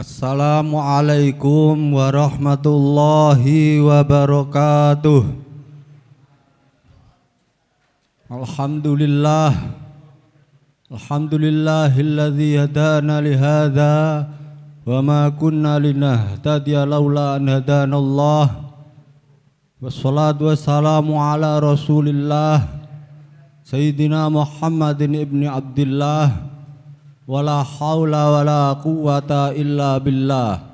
Assalamualaikum warahmatullahi wabarakatuh. Alhamdulillah. Alhamdulillahilladzi hadana lihadza wa ma kunna linahtadiya laula an hadanallah. Wassalatu wassalamu ala Rasulillah Sayyidina Muhammadin ibni Abdillah. Wala haula wala quwwata illa billah.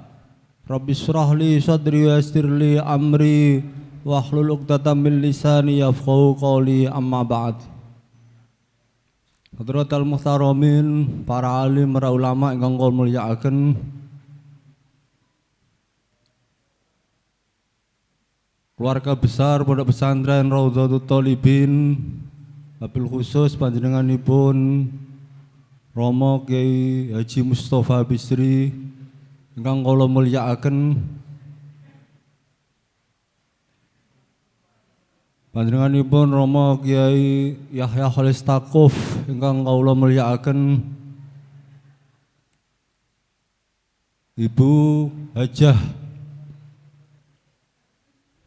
Rabbi shrahli sadri wa yassirli amri wahlul 'uqdatam min lisani yafqahu qawli, amma ba'd. Hadratal muhtaramin, para alim, para ulama ingkang kula mulyakaken, keluarga besar Pondok Pesantren Raudhatul Thalibin, wabil khusus panjenenganipun Romo Kiai Haji Mustafa Bisri ingkang kula mulyakaken, panjenenganipun Romo Kiai Yahya Khalil Stakuf ingkang kula mulyakaken, Ibu Hajah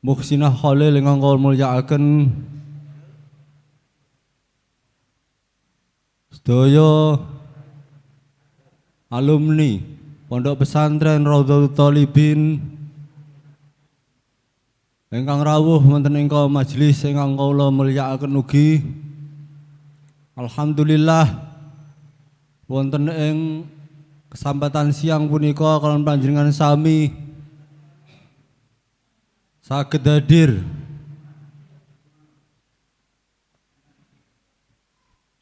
Muhsinah Khalil ingkang kula mulyakaken, sedaya alumni Pondok Pesantren Raudhatul Thalibin ingkang rawuh wonten ing majelis ingkang kula mulyakaken ugi. Alhamdulillah wonten ing kesempatan siang punika kaliyan panjenengan sami saged hadir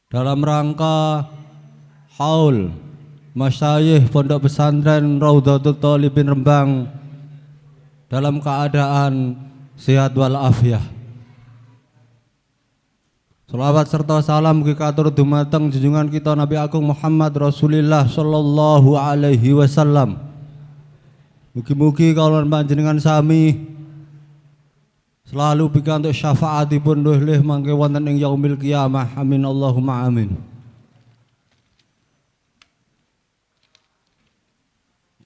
dalam rangka haul masyayikh Pondok Pesantren Raudhatul Thalibin Rembang dalam keadaan sehat walafiat. Selawat serta salam mugi katur dumateng junjungan kita Nabi Agung Muhammad Rasulullah sallallahu alaihi wasallam. Mugi-mugi kawula panjenengan sami selalu pikantuk syafaatipun nulih mangke wonten ing yaumil qiyamah. Amin Allahumma amin.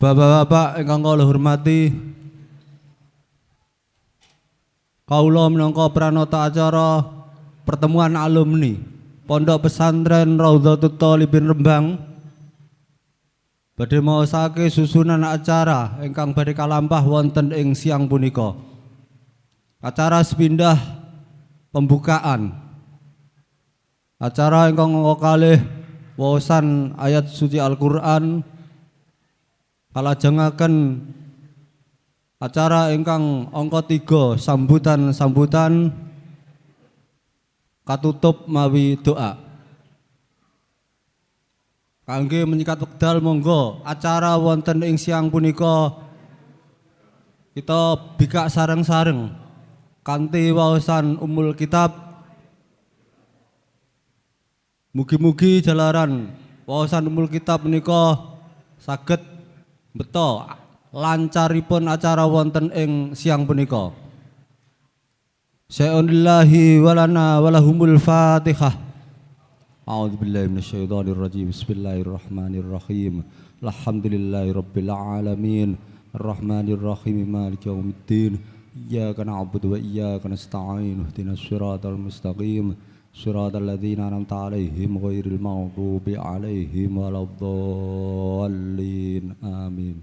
Bapak-bapak ingkang kula hormati, kawula minangka pranata acara pertemuan alumni Pondok Pesantren Raudhatul Thalibin Rembang badhe maosake susunan acara ingkang badhe kalampah wonten ing siang punika. Acara sepindah pembukaan, acara ingkang angka kalih waosan ayat suci Al-Qur'an, kalajengaken acara ingkang angka 3 sambutan katutup mawi doa. Kangge menyikat wekdal monggo acara wonten ing siang punika kita bikak sareng-sareng kanthi waosan Ummul Kitab. Mugi-mugi jalaran waosan Ummul Kitab menika saged beto lancaripun acara wonten ing siang punika. Sya'unillahi walana walahumul Fatihah. A'udzubillahi minasyaitonir rajim. Bismillahirrahmanirrahim. Alhamdulillahirabbil alamin. Arrahmanir rahim. Maliki yaumiddin. Iyyaka na'budu wa iyyaka nasta'in. Ihdinas siratal mustaqim. Siratal ladzina an'amta 'alaihim ghairil maghdubi 'alaihim waladdallin. Amin.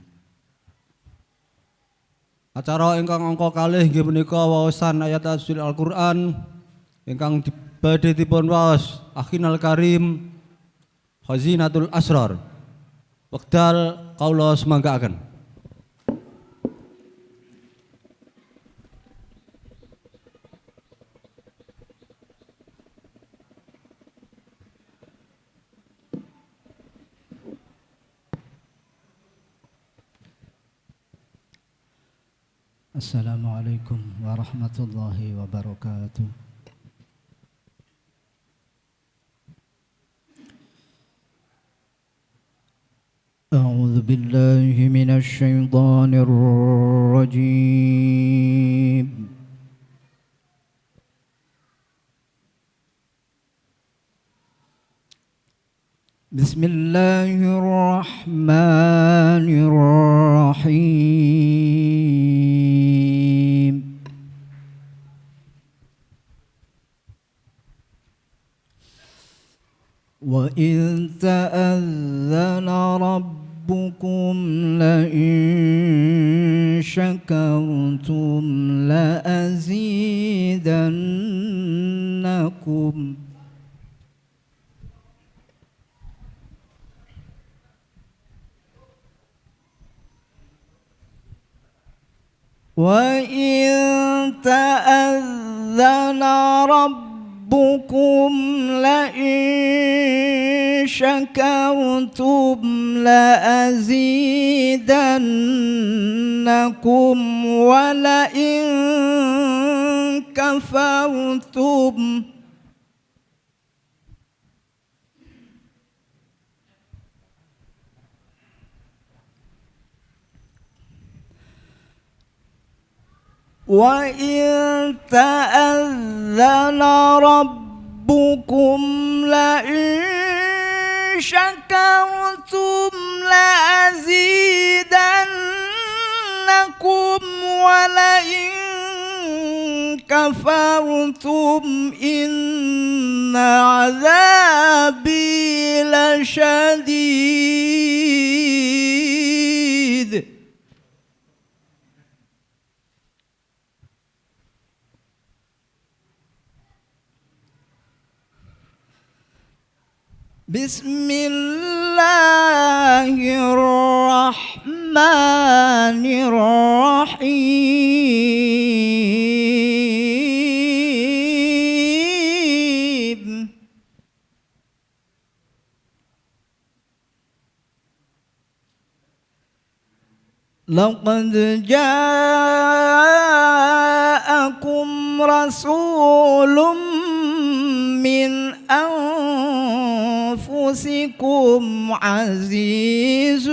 Acara ingkang angka kalih inggih punika waosan ayat suci Al-Qur'an ingkang badhe dipun waos Akhinal Karim Khazinatul Asrar. Wekdal kawula semanggaaken. Assalamualaikum warahmatullahi wabarakatuh. A'udzu billahi minasy syaithanir rajim. بسم الله الرحمن الرحيم وإذ تأذن ربكم لئن شكرتم لأزيدنكم وإن تأذن ربكم لئن شكرتم لأزيدنكم ولئن كفرتم وإن تأذن ربكم لئن شكرتم لأزيدنكم ولئن كفرتم إن عذابي لشديد بسم الله الرحمن الرحيم لقد جاءكم رسول من أنفسكم عزيز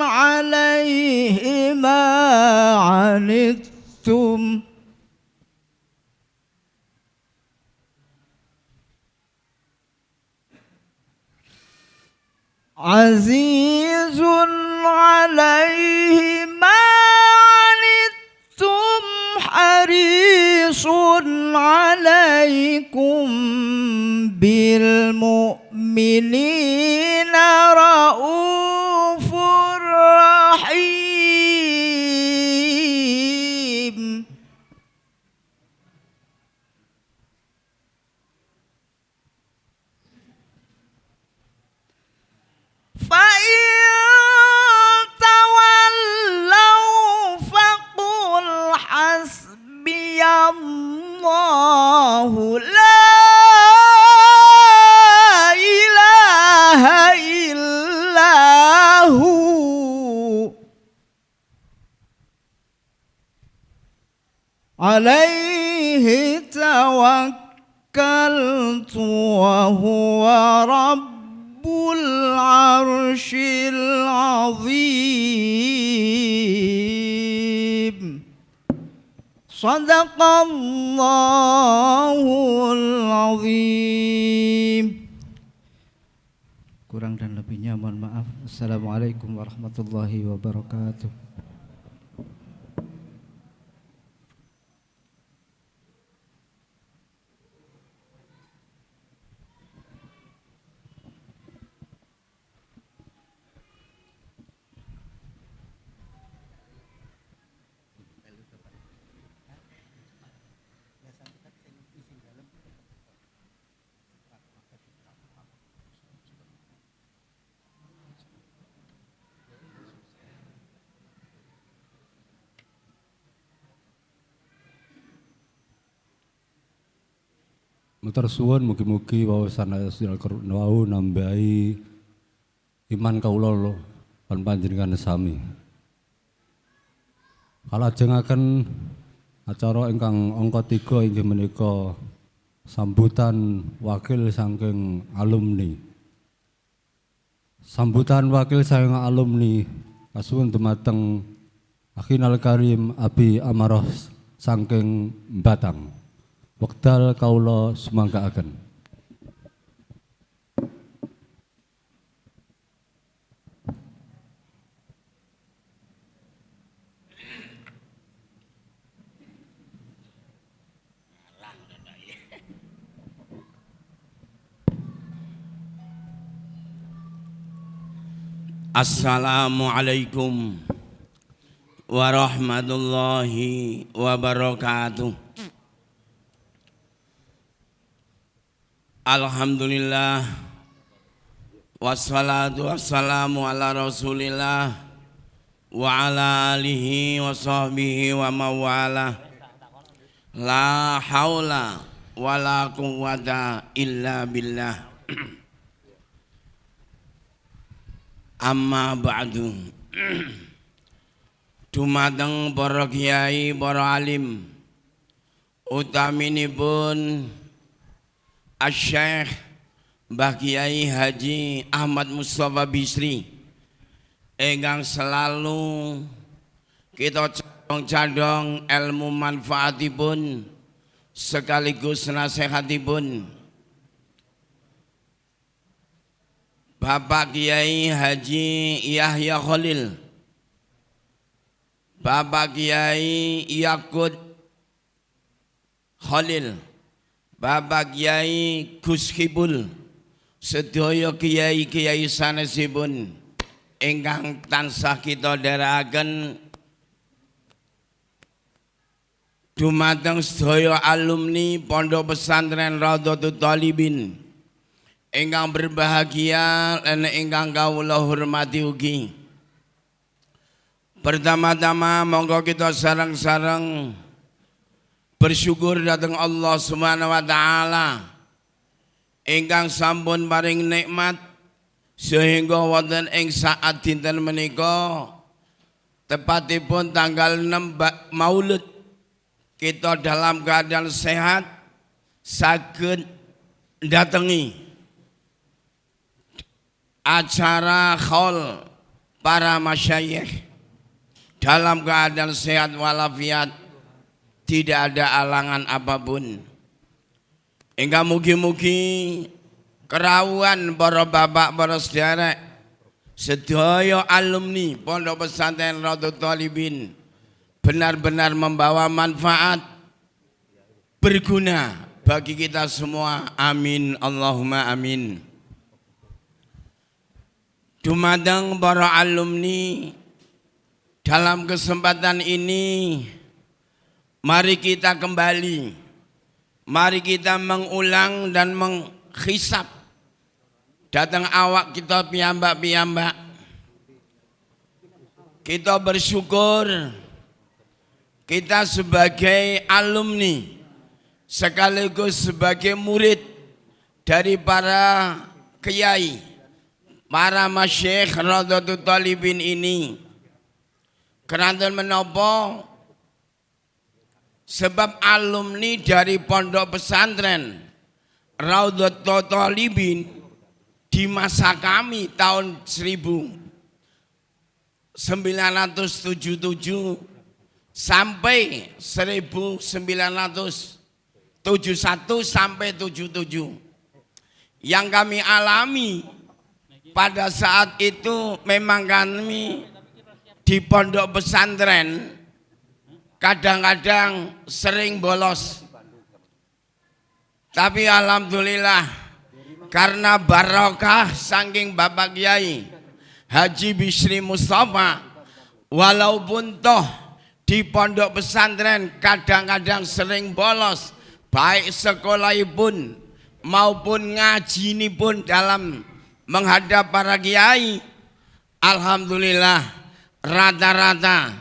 عليه ما عنتم عزيز عليه ما عنتم حريص عليكم بالمؤمنين رؤوف رحيم فإن تولوا فقل حسبي الله لا إله إلا هو عليه توكلت وهو رب العرش العظيم صدق الله العظيم. Kurang dan lebihnya mohon maaf. Assalamualaikum warahmatullahi wabarakatuh. Matur suwun mugi-mugi wawasan Al-Qur'an wau nambahi iman kawula lan panjenengan sami. Kalajengaken acara ingkang angka 3 inggih menika sambutan wakil saking alumni. Sambutan wakil saking alumni kasuwun dumateng Akhinal Karim Abi Amarah saking Batang. Wekdal kaula sumangkaaken. Assalamualaikum warahmatullahi wabarakatuh. Alhamdulillah wassalatu wassalamu ala rasulillah wa ala alihi wa sahbihi wa mawala. La haula wa la quwwata illa billah. Amma ba'du. Dumateng para kiai, para alim, utaminipun Asy-Syaikh Mbah Kiai Haji Ahmad Mustafa Bisri ingkang selalu kita cadong-cadong ilmu manfaatipun sekaligus nasihatipun Bapak Kiai Haji Yahya Khalil, Bapak Kiai Yakut Khalil, Bapak Kiai Gus Kibul, sedaya kiai-kiai sanesipun ingkang tansah kita dherekaken dumateng sedaya alumni Pondok Pesantren Raudhatul Thalibin ingkang berbahagia lan ingkang kawula hormati ugi. Pertama-tama monggo kita sareng-sareng bersyukur dhateng Allah Subhanahu wa taala ingkang sampun paring nikmat sehingga wonten ing saat dinten menika tepatipun tanggal 6 Maulud kita dalam keadaan sehat saged datengi acara khaul para masyayikh dalam keadaan sehat walafiat, tidak ada alangan apapun. Hingga mugi-mugi kerawuhan para bapak, para saudara, sedaya alumni Pondok Pesantren Raudhatul Thalibin benar-benar membawa manfaat berguna bagi kita semua. Amin, Allahumma amin. Dumateng para alumni, dalam kesempatan ini mari kita kembali, mari kita mengulang dan menghisap datang awak kita piyambak-piyambak. Kita bersyukur kita sebagai alumni sekaligus sebagai murid dari para kiai, para masyayikh Raudhatul Thalibin ini. Keranten menapa? Sebab alumni dari Pondok Pesantren Raudhatul Thalibin di masa kami tahun 1977 sampai 1971 sampai 77 yang kami alami pada saat itu memang kami di pondok pesantren kadang-kadang sering bolos. Tapi alhamdulillah karena barokah saking Bapak Kiai Haji Bisri Mustafa, walaupun toh di pondok pesantren kadang-kadang sering bolos, baik sekolahipun maupun ngaji pun dalam menghadap para kiai, alhamdulillah rata-rata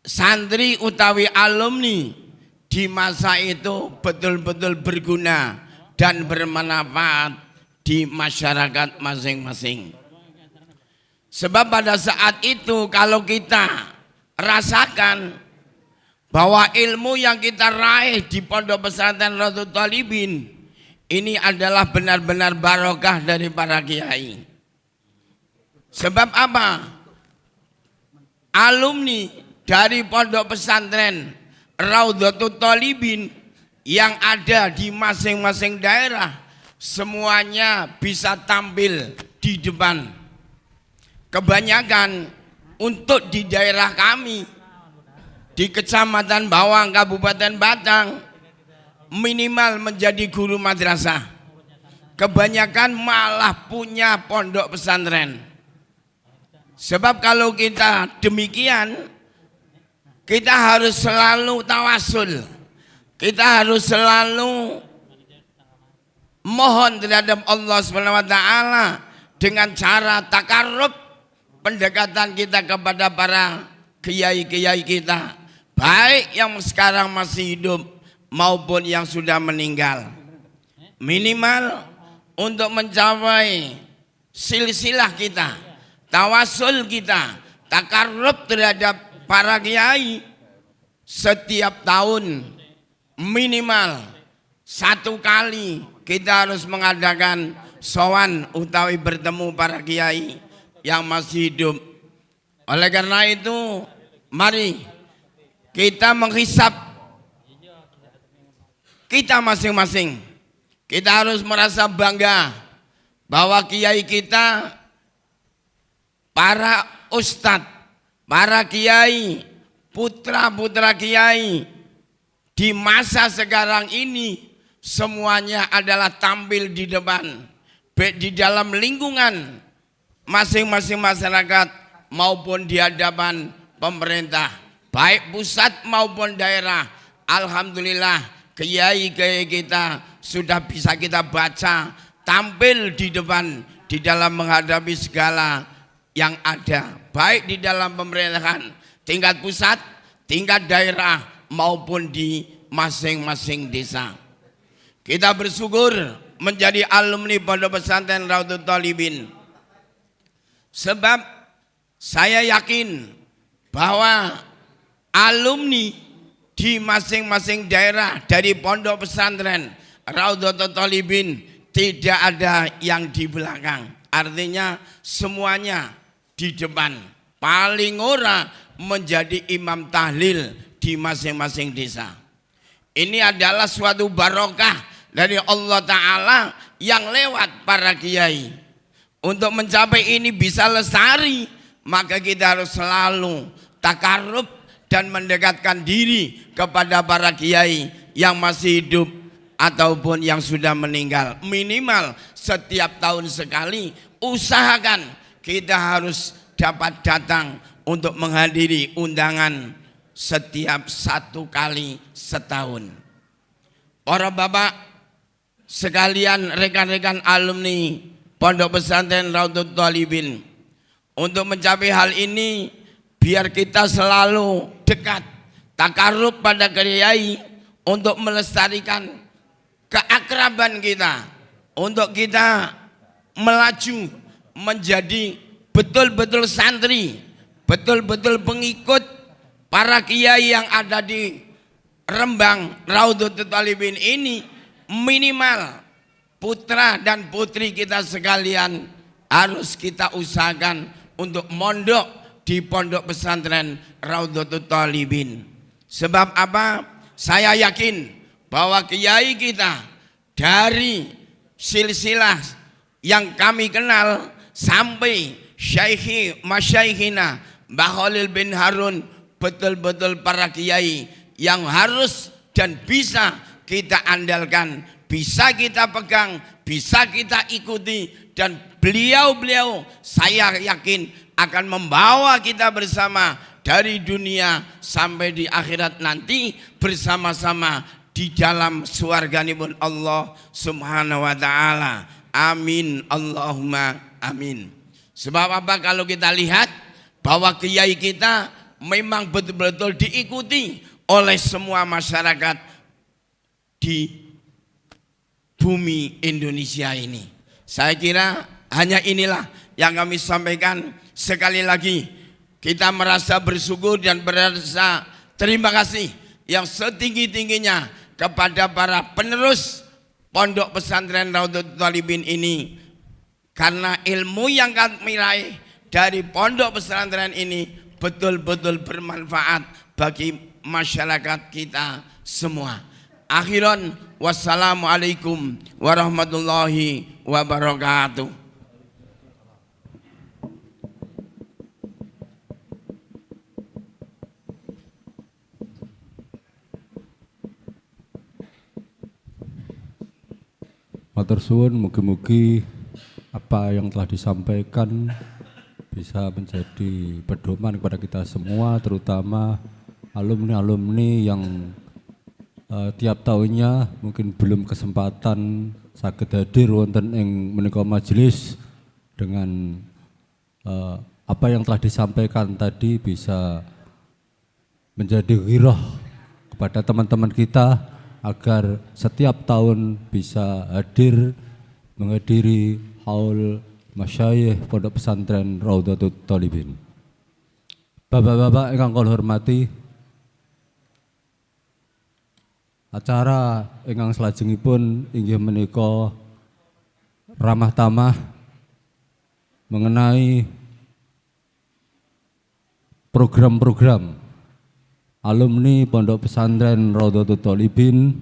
santri utawi alumni di masa itu betul-betul berguna dan bermanfaat di masyarakat masing-masing. Sebab pada saat itu kalau kita rasakan bahwa ilmu yang kita raih di Pondok Pesantren Raudhatul Thalibin ini adalah benar-benar barokah dari para kiai. Sebab apa? Alumni dari Pondok Pesantren Raudhatul Thalibin yang ada di masing-masing daerah semuanya bisa tampil di depan. Kebanyakan untuk di daerah kami di Kecamatan Bawang, Kabupaten Batang, minimal menjadi guru madrasah. kebanyakan malah punya pondok pesantren. Sebab kalau kita demikian, kita harus selalu tawasul. Kita harus selalu mohon terhadap Allah Subhanahu wa taala dengan cara takarrub, pendekatan kita kepada para kiai-kiai kita, baik yang sekarang masih hidup maupun yang sudah meninggal. Minimal untuk mencapai silsilah kita, tawasul kita, takarrub terhadap para kiai, setiap tahun minimal 1 kali kita harus mengadakan sowan utawi bertemu para kiai yang masih hidup. Oleh karena itu, mari kita menghisap kita masing-masing. Kita harus merasa bangga bahwa kiai kita, para ustadz, para kiai, putra-putra kiai di masa sekarang ini semuanya adalah tampil di depan, di dalam lingkungan masing-masing masyarakat maupun di hadapan pemerintah, baik pusat maupun daerah. Alhamdulillah, kiai-kiai kita sudah bisa kita baca tampil di depan di dalam menghadapi segala yang ada, baik di dalam pemerintahan tingkat pusat, tingkat daerah maupun di masing-masing desa. Kita bersyukur menjadi alumni Pondok Pesantren Raudhatul Thalibin, sebab saya yakin bahwa alumni di masing-masing daerah dari Pondok Pesantren Raudhatul Thalibin tidak ada yang di belakang. Artinya semuanya di depan, paling ora menjadi imam tahlil di masing-masing desa. Ini adalah suatu barokah dari Allah Ta'ala yang lewat para kiai. Untuk mencapai ini bisa lestari, maka kita harus selalu takarrub dan mendekatkan diri kepada para kiai yang masih hidup ataupun yang sudah meninggal. Minimal setiap tahun sekali, usahakan kita harus dapat datang untuk menghadiri undangan setiap 1 kali setahun. Para bapak sekalian, rekan-rekan alumni Pondok Pesantren Raudhatul Thalibin, untuk mencapai hal ini, biar kita selalu dekat, takarrub pada kiai untuk melestarikan keakraban kita, untuk kita melaju menjadi betul-betul santri, betul-betul pengikut para kiai yang ada di Rembang Raudhatul Thalibin ini. Minimal putra dan putri kita sekalian harus kita usahakan untuk mondok di Pondok Pesantren Raudhatul Thalibin. Sebab apa? Saya yakin bahwa kiai kita dari silsilah yang kami kenal sampai Syekhi Masyaikhina Mbah Khalil bin Harun, betul-betul para kiai yang harus dan bisa kita andalkan, bisa kita pegang, bisa kita ikuti, dan beliau-beliau saya yakin akan membawa kita bersama dari dunia sampai di akhirat nanti bersama-sama di dalam surganipun Allah Subhanahu wa taala. Amin Allahumma amin. Sebab apa? Kalau kita lihat bahwa kiai kita memang betul-betul diikuti oleh semua masyarakat di bumi Indonesia ini. Saya kira hanya inilah yang kami sampaikan. Sekali lagi kita merasa bersyukur dan merasa terima kasih yang setinggi-tingginya kepada para penerus Pondok Pesantren Raudhatul Thalibin ini, karena ilmu yang kami raih dari Pondok Pesantren ini betul-betul bermanfaat bagi masyarakat kita semua. Akhiran, wassalamualaikum warahmatullahi wabarakatuh. Matur suwun, mugi-mugi apa yang telah disampaikan bisa menjadi pedoman kepada kita semua, terutama alumni-alumni yang tiap tahunnya mungkin belum kesempatan saged hadir wonten ing menika majelis dengan apa yang telah disampaikan tadi bisa menjadi ghirah kepada teman-teman kita agar setiap tahun bisa hadir menghadiri haul masyayikh Pondok Pesantren Raudhatul Thalibin. Bapak-bapak ingkang kula hormati, acara ingkang salajengipun inggih menika ramah tamah mengenai program-program alumni Pondok Pesantren Raudhatul Thalibin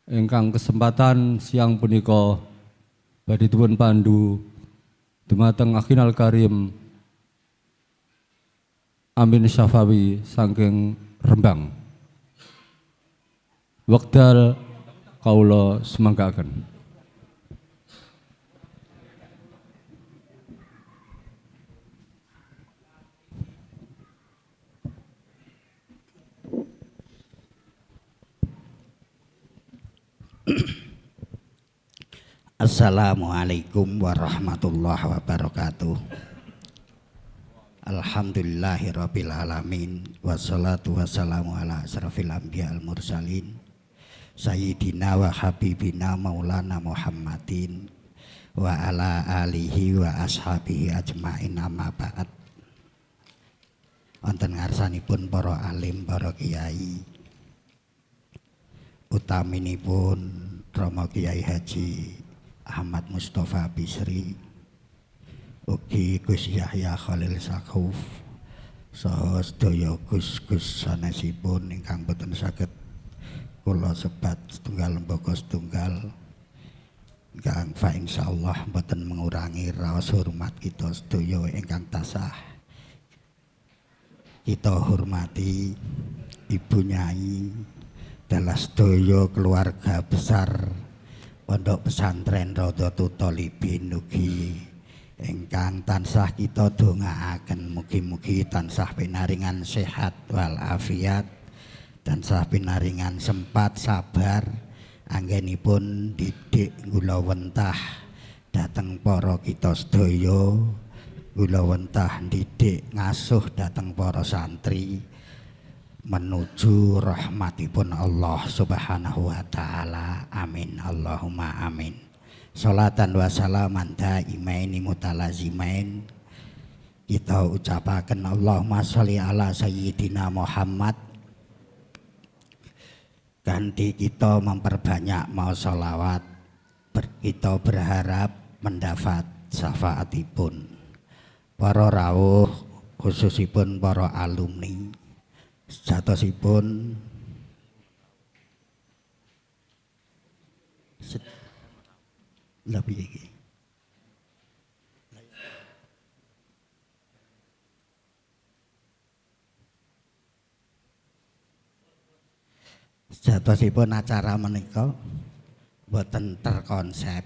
ingkang kesempatan siang punika badhe dipun pandu dumateng Akhinal Karim Amin Syafawi saking Rembang. Wekdal kaula semanggaken. Assalamualaikum warahmatullahi wabarakatuh. Alhamdulillahirabbil alamin wassalatu wassalamu ala asrofil anbiya al mursalin sayyidina wa habibina maulana Muhammadin wa ala alihi wa ashabihi ajmain, amma ba'd. Wonten ngarsanipun para alim, para kiai, utaminipun Rama Kiai Haji Ahmad Mustafa Bisri, ugi Gus Yahya Khalil Sakuf, saha sedaya Gus-gus sanesipun ingkang boten saged kula sebat setunggal lembaga setunggal, ingkang fa insyaallah boten mengurangi raos hormat kita sedaya ingkang tasah kita hormati Ibu Nyai dalah sedaya keluarga besar Pondok Pesantren Raudhatul Thalibin, ugi ingkang tansah kita dongaaken mugi-mugi tansah pinaringan sehat wal afiat, tansah pinaringan sempat sabar anggenipun didik gula wentah dhateng para kita sedaya, gula wentah didik ngasuh dhateng para santri menuju rahmatipun Allah subhanahu wa ta'ala. Amin Allahumma amin. Salatan wa salaman daimaini mutalazimain kita ucapaken Allahumma sholli ala sayyidina Muhammad. Ganti kita memperbanyak mau sholawat, kita berharap mendapat syafaatipun para rawuh, khususipun para alumni sejatosipun lebih iki. Sejatosipun acara menika boten terkonsep,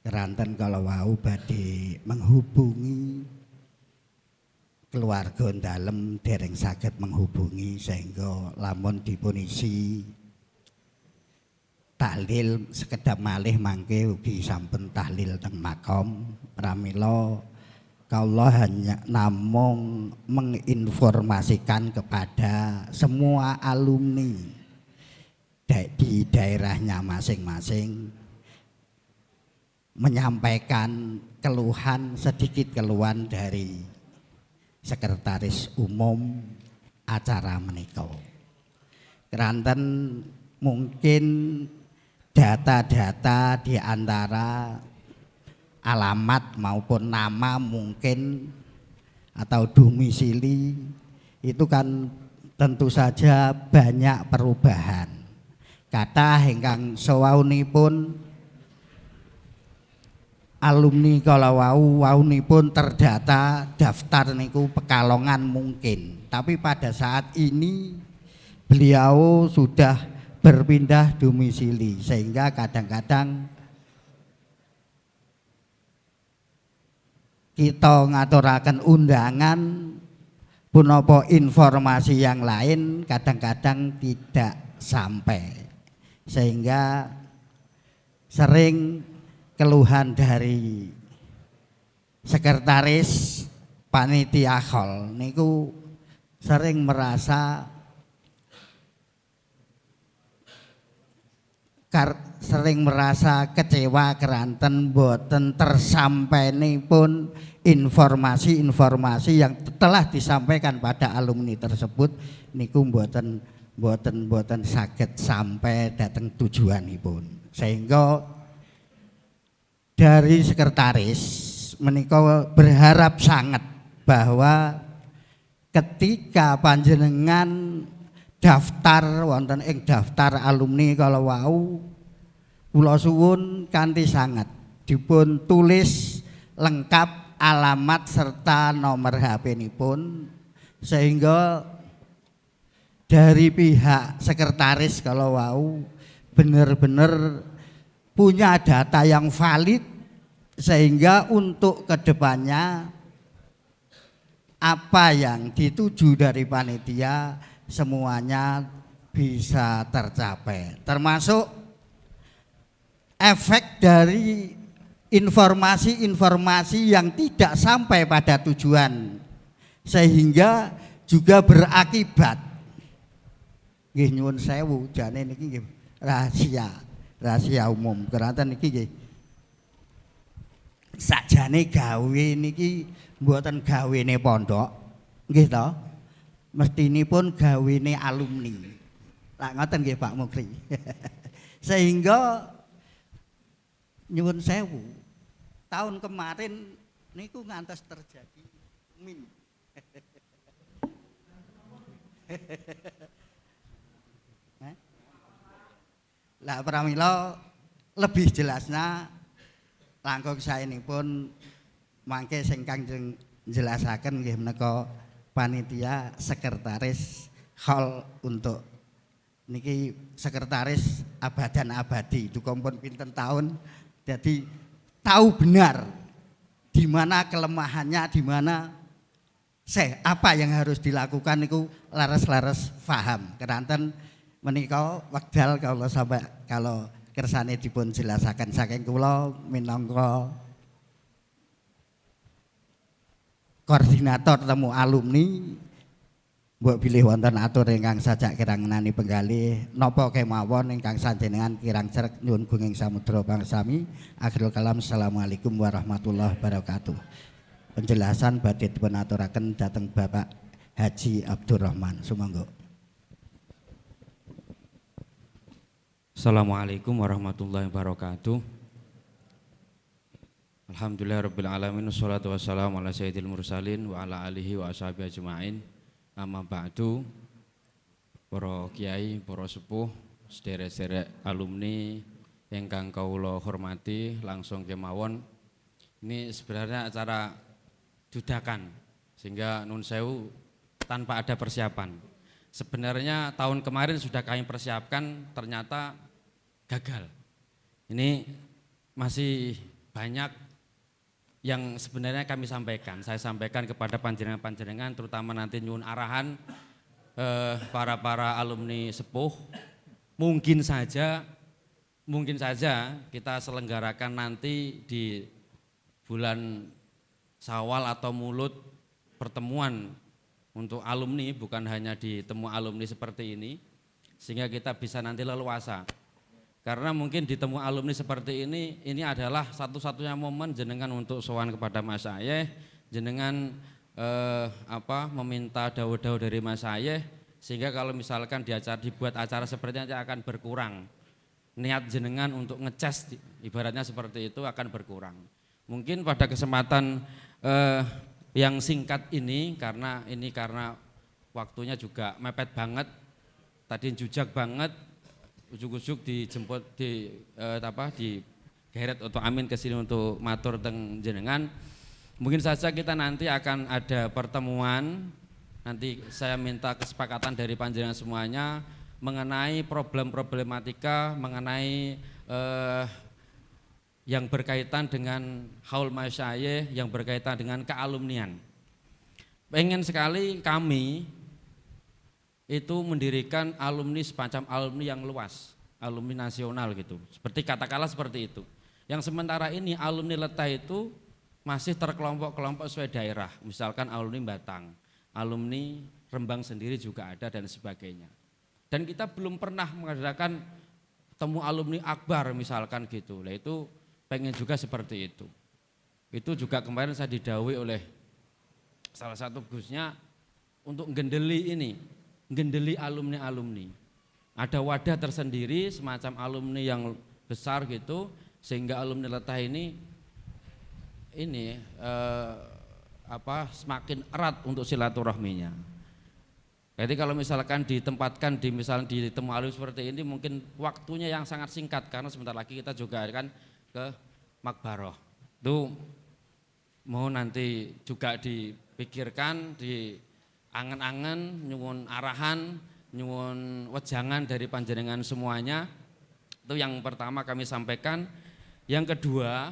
keranten kalau wau badhe menghubungi keluarga dalem dereng saged menghubungi, sehingga lamun dipun isi tahlil sekedap malih mangke ugi sampun tahlil teng makom pramila kaula hanya namung menginformasikan kepada semua alumni di daerahnya masing-masing, menyampaikan keluhan, sedikit keluhan dari sekretaris umum acara menika. Keranten mungkin data-data di antara alamat maupun nama mungkin atau domisili itu kan tentu saja banyak perubahan. Kathah ingkang sawaunipun alumni kalau waunipun terdata daftar niku Pekalongan mungkin, tapi pada saat ini beliau sudah berpindah domisili, sehingga kadang-kadang kita ngaturaken undangan punapa informasi yang lain kadang-kadang tidak sampai, sehingga sering keluhan dari sekretaris panitia khol niku sering merasa kecewa keranten boten tersampainipun informasi-informasi yang telah disampaikan pada alumni tersebut niku boten saged sampai dateng tujuanipun, sehingga dari sekretaris menika berharap sangat bahwa ketika panjenengan daftar wonten ing daftar alumni kalau wau kula suwun kanthi sangat dipun tulis lengkap alamat serta nomor HP-nipun, sehingga dari pihak sekretaris kalau wau benar-benar punya data yang valid, sehingga untuk kedepannya apa yang dituju dari panitia semuanya bisa tercapai, termasuk efek dari informasi-informasi yang tidak sampai pada tujuan, sehingga juga berakibat nggih nyuwun sewu jane niki nggih rahasia umum keranten niki nggih sakjane gawe niki mboten gawene pondok nggih to, mestinipun gawene alumni. Lah ngoten nggih Pak Mukri. Sehingga nyuwun sewu, tahun kemarin niku ngantos terjadi min. Lah pramila lebih jelasnya langkung saenipun mangke sing Kangjeng jelasaken nggih menika panitia sekretaris hall untuk niki sekretaris abadan abadi itu kompon pinten tahun, jadi tahu benar di mana kelemahannya, di mana apa yang harus dilakukan niku laras-laras paham keranten menika wekdal kalau kersane dipun jelasaken saking kula minangka koordinator temu alumni. Mbok bilih wonten atur ingkang sajak kirang ngenani penggalih napa kemawon ingkang sanjenengan kirang cerek nyuwun gunging samudra pangsami. Akhirul kalam, assalamualaikum warahmatullahi wabarakatuh. Penjelasan badhe dipun aturaken dhateng Bapak Haji Abdurrahman, sumangga. Assalamualaikum warahmatullahi wabarakatuh. Alhamdulillahirabbil alamin, wassalatu wassalamu ala sayyidil mursalin wa ala alihi wa ashabihi ajmain. Amma ba'du, para kiai, para sepuh, sederek-sederek alumni ingkang kawula hormati, langsung kemawon. Ini sebenarnya acara dudakan, sehingga nun sewu tanpa ada persiapan. Sebenarnya tahun kemarin sudah kami persiapkan, ternyata gagal. Ini masih banyak yang sebenarnya kami sampaikan. Saya sampaikan kepada panjenengan-panjenengan, terutama nanti nyuwun arahan para alumni sepuh. Mungkin saja kita selenggarakan nanti di bulan Syawal atau Mulud pertemuan untuk alumni, bukan hanya di temu alumni seperti ini, sehingga kita bisa nanti leluasa. Karena mungkin di temu alumni seperti ini adalah satu-satunya momen jenengan untuk sowan kepada Mas Ayeh, jenengan meminta dawuh-dawuh dari Mas Ayeh, sehingga kalau misalkan dibuat acara seperti ini akan berkurang. Niat jenengan untuk ngecas ibaratnya seperti itu akan berkurang. Mungkin pada kesempatan yang singkat ini karena waktunya juga mepet banget, tadi jujak banget, ujuk-ujuk dijemput di geret atau amin ke sini untuk matur teng jenengan. Mungkin saja kita nanti akan ada pertemuan. Nanti saya minta kesepakatan dari panjenengan semuanya mengenai problematika mengenai yang berkaitan dengan haul masyayikh, yang berkaitan dengan kealumnian. Pengen sekali kami itu mendirikan alumni semacam alumni yang luas, alumni nasional gitu. Seperti katakanlah seperti itu. Yang sementara ini alumni Letah itu masih terkelompok-kelompok sesuai daerah, misalkan alumni Batang, alumni Rembang sendiri juga ada dan sebagainya. Dan kita belum pernah mengadakan temu alumni akbar misalkan gitu. Nah itu pengen juga seperti itu. Itu juga kemarin saya didhawuhi oleh salah satu gusnya untuk gendeli alumni-alumni. Ada wadah tersendiri semacam alumni yang besar gitu sehingga alumni Letah ini semakin erat untuk silaturahminya. Jadi kalau misalkan ditempatkan misalnya di temu alumni seperti ini mungkin waktunya yang sangat singkat karena sebentar lagi kita juga akan ke Makbaroh. Itu mau nanti juga dipikirkan, di angen-angen, nyuwun arahan, nyuwun wejangan dari panjenengan semuanya. Itu yang pertama kami sampaikan. Yang kedua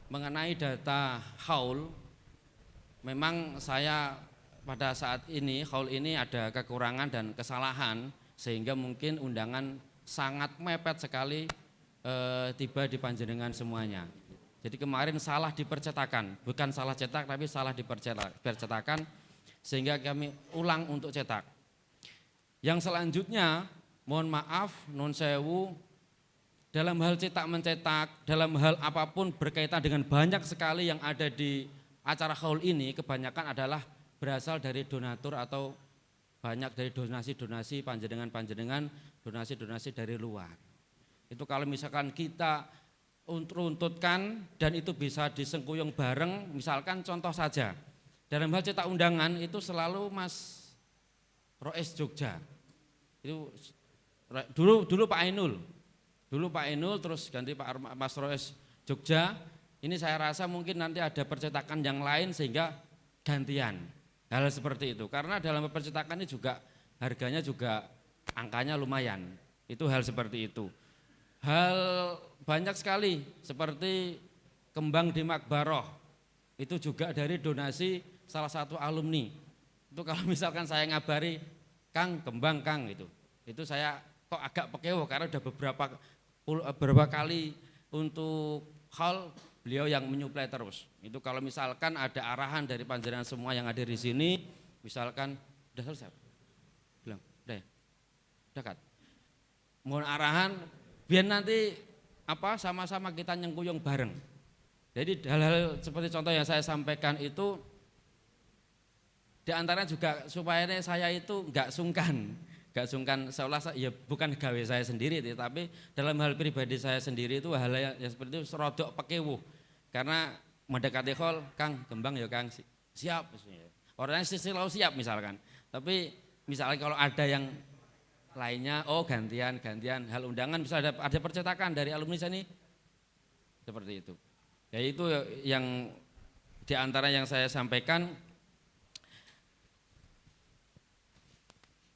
mengenai data haul, memang saya pada saat ini haul ini ada kekurangan dan kesalahan sehingga mungkin undangan sangat mepet sekali tiba di panjenengan semuanya. Jadi kemarin salah di percetakan, bukan salah cetak tapi salah di percetakan sehingga kami ulang untuk cetak. Yang selanjutnya mohon maaf nun sewu dalam hal cetak mencetak, dalam hal apapun berkaitan dengan banyak sekali yang ada di acara haul ini kebanyakan adalah berasal dari donatur atau banyak dari donasi-donasi panjenengan-panjenengan, donasi-donasi dari luar. Itu kalau misalkan kita runtutkan dan itu bisa disengkuyung bareng, misalkan contoh saja, dalam hal cetak undangan itu selalu Mas Roes Jogja, itu dulu Pak Ainul, terus ganti Mas Roes Jogja, ini saya rasa mungkin nanti ada percetakan yang lain sehingga gantian, hal seperti itu, karena dalam percetakan ini juga harganya juga angkanya lumayan, itu hal seperti itu. Hal banyak sekali seperti kembang di Makbaroh itu juga dari donasi salah satu alumni. Itu kalau misalkan saya ngabari Kang kembang Kang itu saya kok agak pekewo karena udah beberapa kali untuk hal beliau yang menyuplai terus. Itu kalau misalkan ada arahan dari panjenengan semua yang ada di sini, misalkan udah selesai, bilang udah ya, dekat. Mohon arahan biar nanti sama-sama kita nyengkuyung bareng. Jadi hal-hal seperti contoh yang saya sampaikan itu diantaranya juga supaya saya itu nggak sungkan seolah ya bukan gawe saya sendiri tapi dalam hal pribadi saya sendiri itu hal yang seperti itu serodok pekewuh karena mendekati hall Kang kembang ya Kang siap orangnya selalu siap misalkan, tapi misalnya kalau ada yang lainnya gantian hal undangan bisa ada percetakan dari alumni sini seperti itu. Ya itu yang diantara yang saya sampaikan.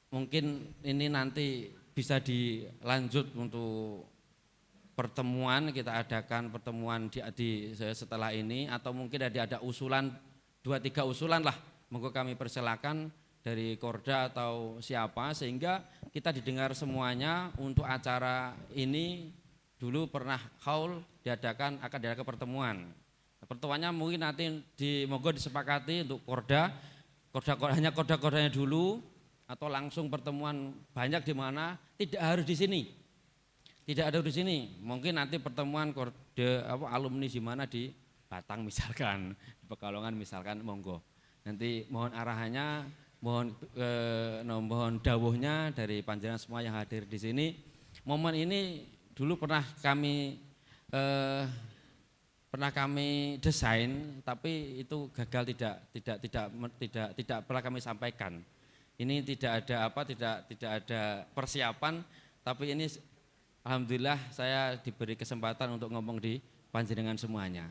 Mungkin ini nanti bisa dilanjut untuk pertemuan, kita adakan pertemuan setelah ini atau mungkin ada usulan 2-3 usulan lah, monggo kami persilakan dari Korda atau siapa sehingga kita didengar semuanya. Untuk acara ini dulu pernah haul akan diadakan pertemuan. Pertemuannya mungkin nanti monggo disepakati untuk hanya Korda-kordanya dulu atau langsung pertemuan banyak di mana tidak harus di sini. Tidak ada di sini. Mungkin nanti pertemuan alumni di mana di Batang misalkan, di Pekalongan misalkan monggo. Nanti mohon arahannya, mohon dawuhnya dari panjenengan semua yang hadir di sini. Momen ini dulu pernah kami desain, tapi itu gagal tidak pernah kami sampaikan. Ini tidak ada persiapan, tapi ini alhamdulillah saya diberi kesempatan untuk ngomong di panjenengan semuanya.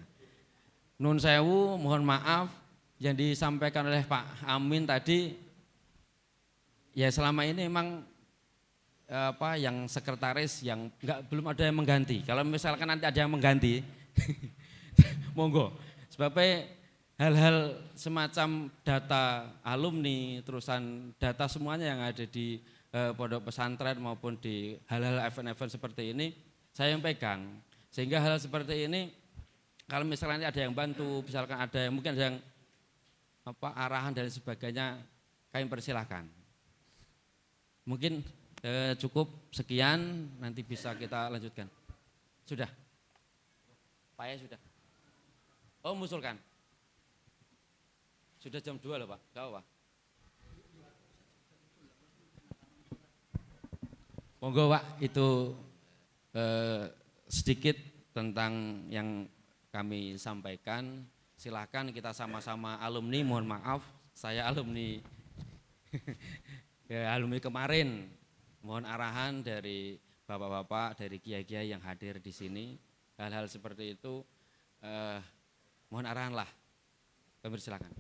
Nun sewu, mohon maaf yang disampaikan oleh Pak Amin tadi, ya selama ini memang yang sekretaris yang belum ada yang mengganti. Kalau misalkan nanti ada yang mengganti, monggo. Sebabnya hal-hal semacam data alumni, terusan data semuanya yang ada di pondok pesantren maupun di hal-hal event-event seperti ini, saya yang pegang. Sehingga hal seperti ini, kalau misalnya ada yang bantu, misalkan ada yang mungkin ada yang arahan dan sebagainya, kami persilahkan. Mungkin cukup sekian, nanti bisa kita lanjutkan. Sudah? Pak ya sudah? Oh mengusulkan? Sudah jam 2 loh Pak, gak apa-apa. Monggo Pak, itu sedikit tentang yang kami sampaikan. Silahkan kita sama-sama alumni, mohon maaf saya alumni alumni kemarin. Mohon arahan dari bapak-bapak, dari kiai-kiai yang hadir di sini. Hal-hal seperti itu mohon arahan lah. Kami silakan.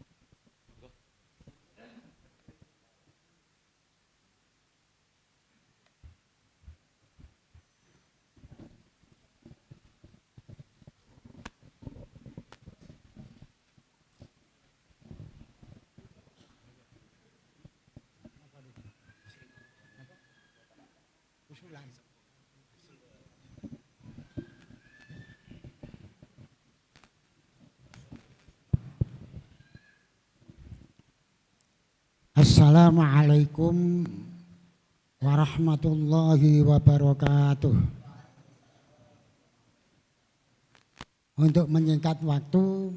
Assalamualaikum warahmatullahi wabarakatuh. Untuk menyingkat waktu,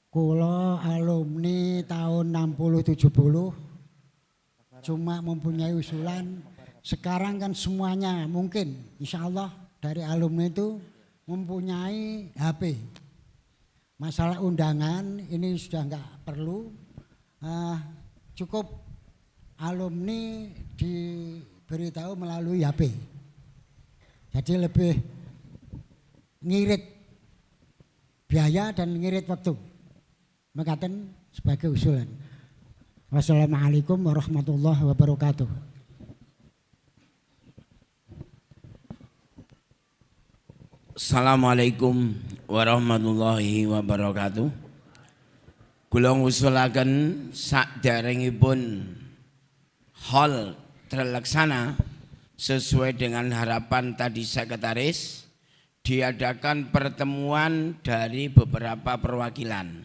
kula alumni tahun 60-70 cuma mempunyai usulan. Sekarang kan semuanya mungkin insya Allah dari alumni itu mempunyai HP. Masalah undangan ini sudah enggak perlu. Cukup alumni diberitahu melalui HP. Jadi lebih ngirit biaya dan ngirit waktu. Mekaten sebagai usulan. Wassalamualaikum warahmatullahi wabarakatuh. Assalamualaikum warahmatullahi wabarakatuh. Kula ngusulaken sakderengipun hal terlaksana sesuai dengan harapan tadi sekretaris, diadakan pertemuan dari beberapa perwakilan.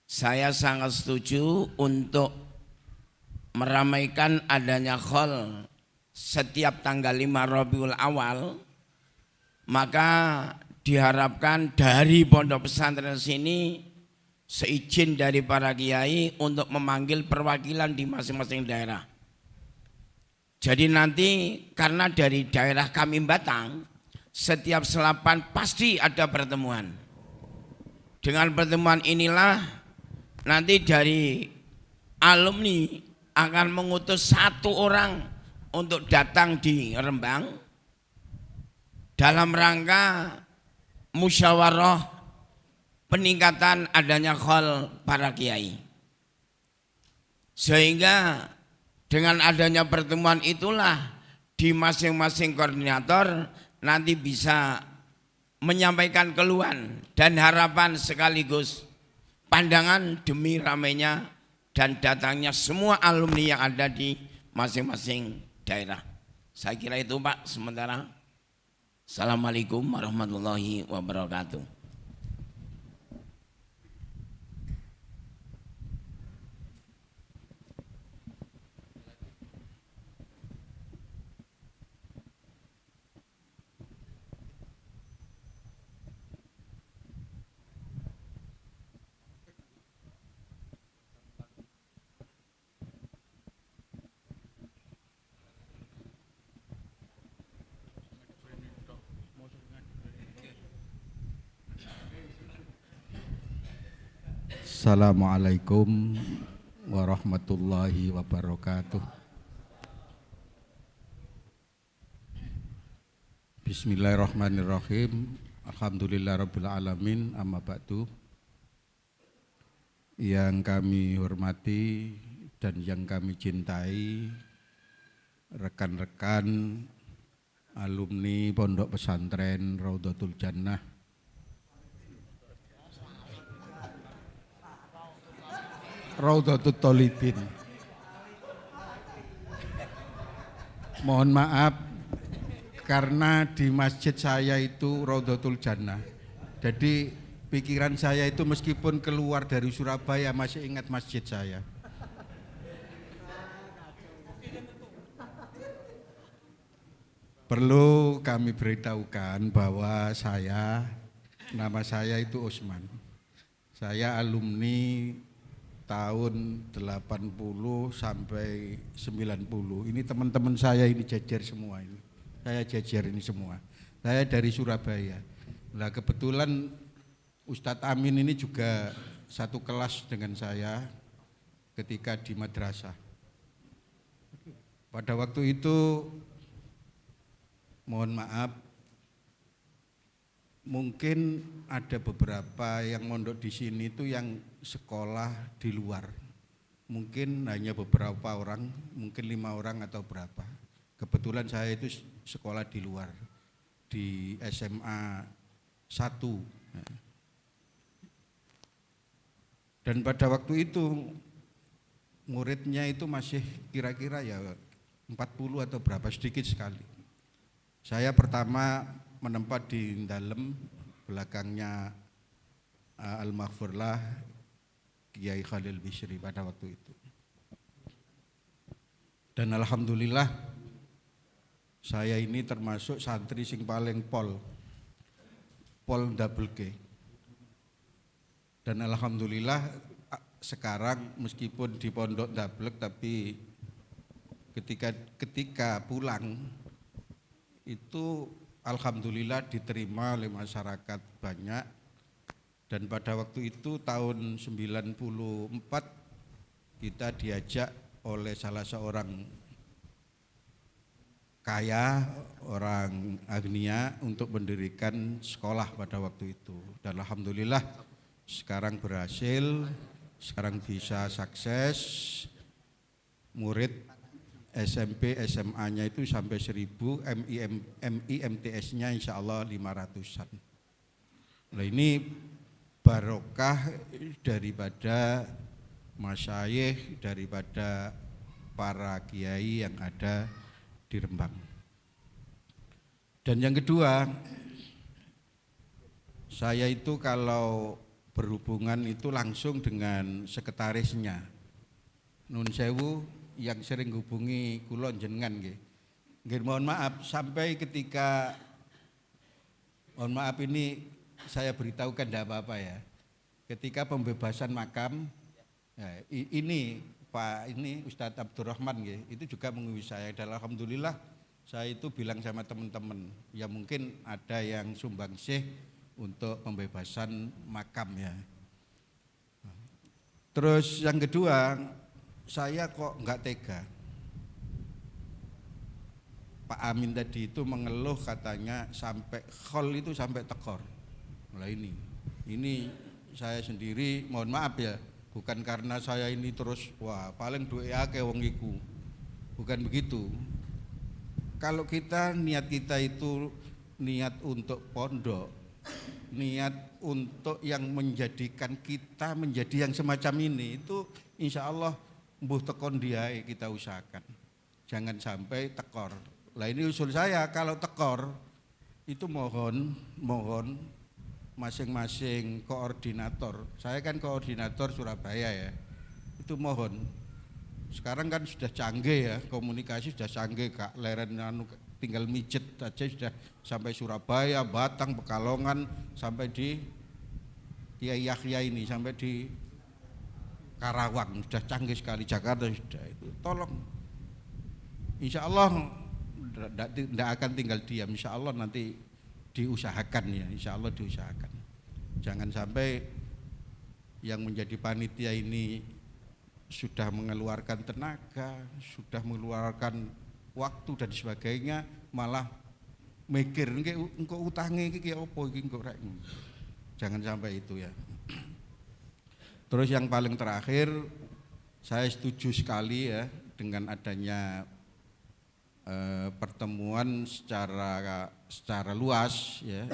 Saya sangat setuju untuk meramaikan adanya hal setiap tanggal 5 Rabiul Awal, maka diharapkan dari pondok pesantren sini seizin dari para kiai untuk memanggil perwakilan di masing-masing daerah. Jadi nanti karena dari daerah kami Batang, setiap selapan pasti ada pertemuan. Dengan pertemuan inilah nanti dari alumni akan mengutus 1 orang untuk datang di Rembang dalam rangka musyawarah peningkatan adanya khol para kiai. Sehingga dengan adanya pertemuan itulah di masing-masing koordinator nanti bisa menyampaikan keluhan dan harapan sekaligus pandangan demi ramainya dan datangnya semua alumni yang ada di masing-masing daerah. Saya kira itu Pak sementara. Assalamualaikum warahmatullahi wabarakatuh. Assalamualaikum warahmatullahi wabarakatuh. Bismillahirrahmanirrahim. Alhamdulillahirabbil alamin, amma ba'du. Yang kami hormati dan yang kami cintai rekan-rekan alumni Pondok Pesantren Raudhatul Jannah, Raudhatul Thalibin. Mohon maaf karena di masjid saya itu Raudhatul Jannah. Jadi pikiran saya itu meskipun keluar dari Surabaya masih ingat masjid saya. Perlu kami beritahukan bahwa nama saya itu Usman. Saya alumni tahun 80 sampai 90. Ini teman-teman saya ini jejer semua ini. Saya jejer ini semua. Saya dari Surabaya. Nah, kebetulan Ustadz Amin ini juga satu kelas dengan saya ketika di madrasah. Pada waktu itu mohon maaf, mungkin ada beberapa yang mondok di sini itu yang sekolah di luar. Mungkin hanya beberapa orang, mungkin 5 orang atau berapa. Kebetulan saya itu sekolah di luar, di SMA 1. Dan pada waktu itu muridnya itu masih kira-kira ya 40 atau berapa, sedikit sekali. Saya pertama menempat di dalam, belakangnya Al-Maghfurlah Kiai Khalil Bisri pada waktu itu. Dan alhamdulillah saya ini termasuk santri sing paling pol double G. Dan alhamdulillah sekarang meskipun di pondok double tapi ketika pulang itu alhamdulillah diterima oleh masyarakat banyak. Dan pada waktu itu tahun 94 kita diajak oleh salah seorang kaya, orang agnia untuk mendirikan sekolah pada waktu itu. Dan alhamdulillah sekarang berhasil, sekarang bisa sukses. Murid SMP, SMA-nya itu sampai 1000, MIMTS-nya insya Allah 500-an. Nah ini barokah daripada masyayikh, daripada para kiai yang ada di Rembang. Dan yang kedua, saya itu kalau berhubungan itu langsung dengan sekretarisnya. Nun sewu yang sering hubungi kula jenengan nggih. Nggih mohon maaf sampai ketika mohon maaf ini saya beritahukan tidak apa-apa ya. Ketika pembebasan makam ya, ini Pak ini Ustadz Abdurrahman nggih, itu juga menghubungi saya dan alhamdulillah saya itu bilang sama teman-teman ya mungkin ada yang sumbangsih untuk pembebasan makam ya. Terus yang kedua, saya kok enggak tega. Pak Amin tadi itu mengeluh katanya sampai khol itu sampai tekor. Nah ini saya sendiri mohon maaf ya, bukan karena saya ini terus wah paling duwe akeh wong iku. Bukan begitu. Kalau niat kita itu niat untuk pondok, niat untuk yang menjadikan kita menjadi yang semacam ini itu insya Allah mbuh tekon dia kita usahakan. Jangan sampai tekor. Lah ini usul saya kalau tekor itu mohon masing-masing koordinator. Saya kan koordinator Surabaya ya. Itu mohon. Sekarang kan sudah canggih ya, komunikasi sudah canggih Kak. Leren tinggal mijet aja sudah sampai Surabaya, Batang, Pekalongan sampai di Kiai Yahya ini sampai di Karawang sudah canggih sekali, Jakarta sudah itu. Tolong, insya Allah tidak akan tinggal diam, insya Allah nanti diusahakan ya, insya Allah diusahakan. Jangan sampai yang menjadi panitia ini sudah mengeluarkan tenaga, sudah mengeluarkan waktu dan sebagainya, malah mikir engko utange iki apa iki engko rek. Jangan sampai itu ya. Terus yang paling terakhir, saya setuju sekali ya dengan adanya pertemuan secara luas ya.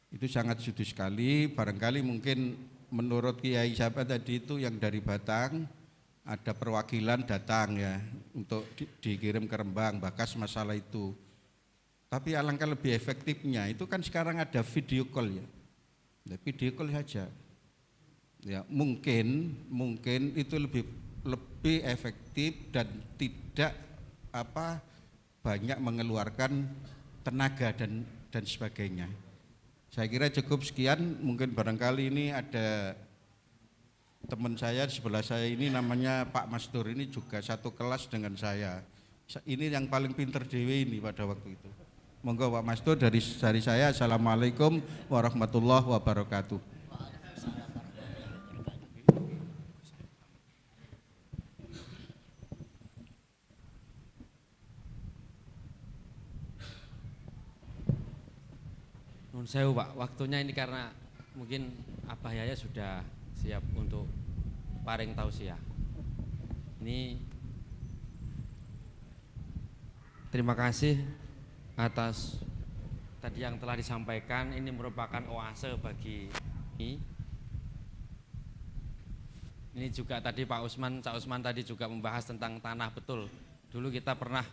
Itu sangat setuju sekali. Barangkali mungkin menurut Kiai siapa tadi itu yang dari Batang ada perwakilan datang ya untuk dikirim ke Rembang bahas masalah itu. Tapi alangkah lebih efektifnya itu kan sekarang ada video call ya. Video call saja. Ya, mungkin itu lebih efektif dan tidak banyak mengeluarkan tenaga dan sebagainya. Saya kira cukup sekian, mungkin barangkali ini ada teman saya di sebelah saya ini namanya Pak Mastur, ini juga satu kelas dengan saya. Ini yang paling pinter dewe ini pada waktu itu. Monggo Pak Mastur dari saya, Assalamualaikum warahmatullahi wabarakatuh. Nun sewu Pak, waktunya ini karena mungkin Abah Yaya sudah siap untuk paring tausiah. Ini terima kasih atas tadi yang telah disampaikan. Ini merupakan oase bagi ini. Ini juga tadi Pak Usman tadi juga membahas tentang tanah, betul. Dulu kita pernah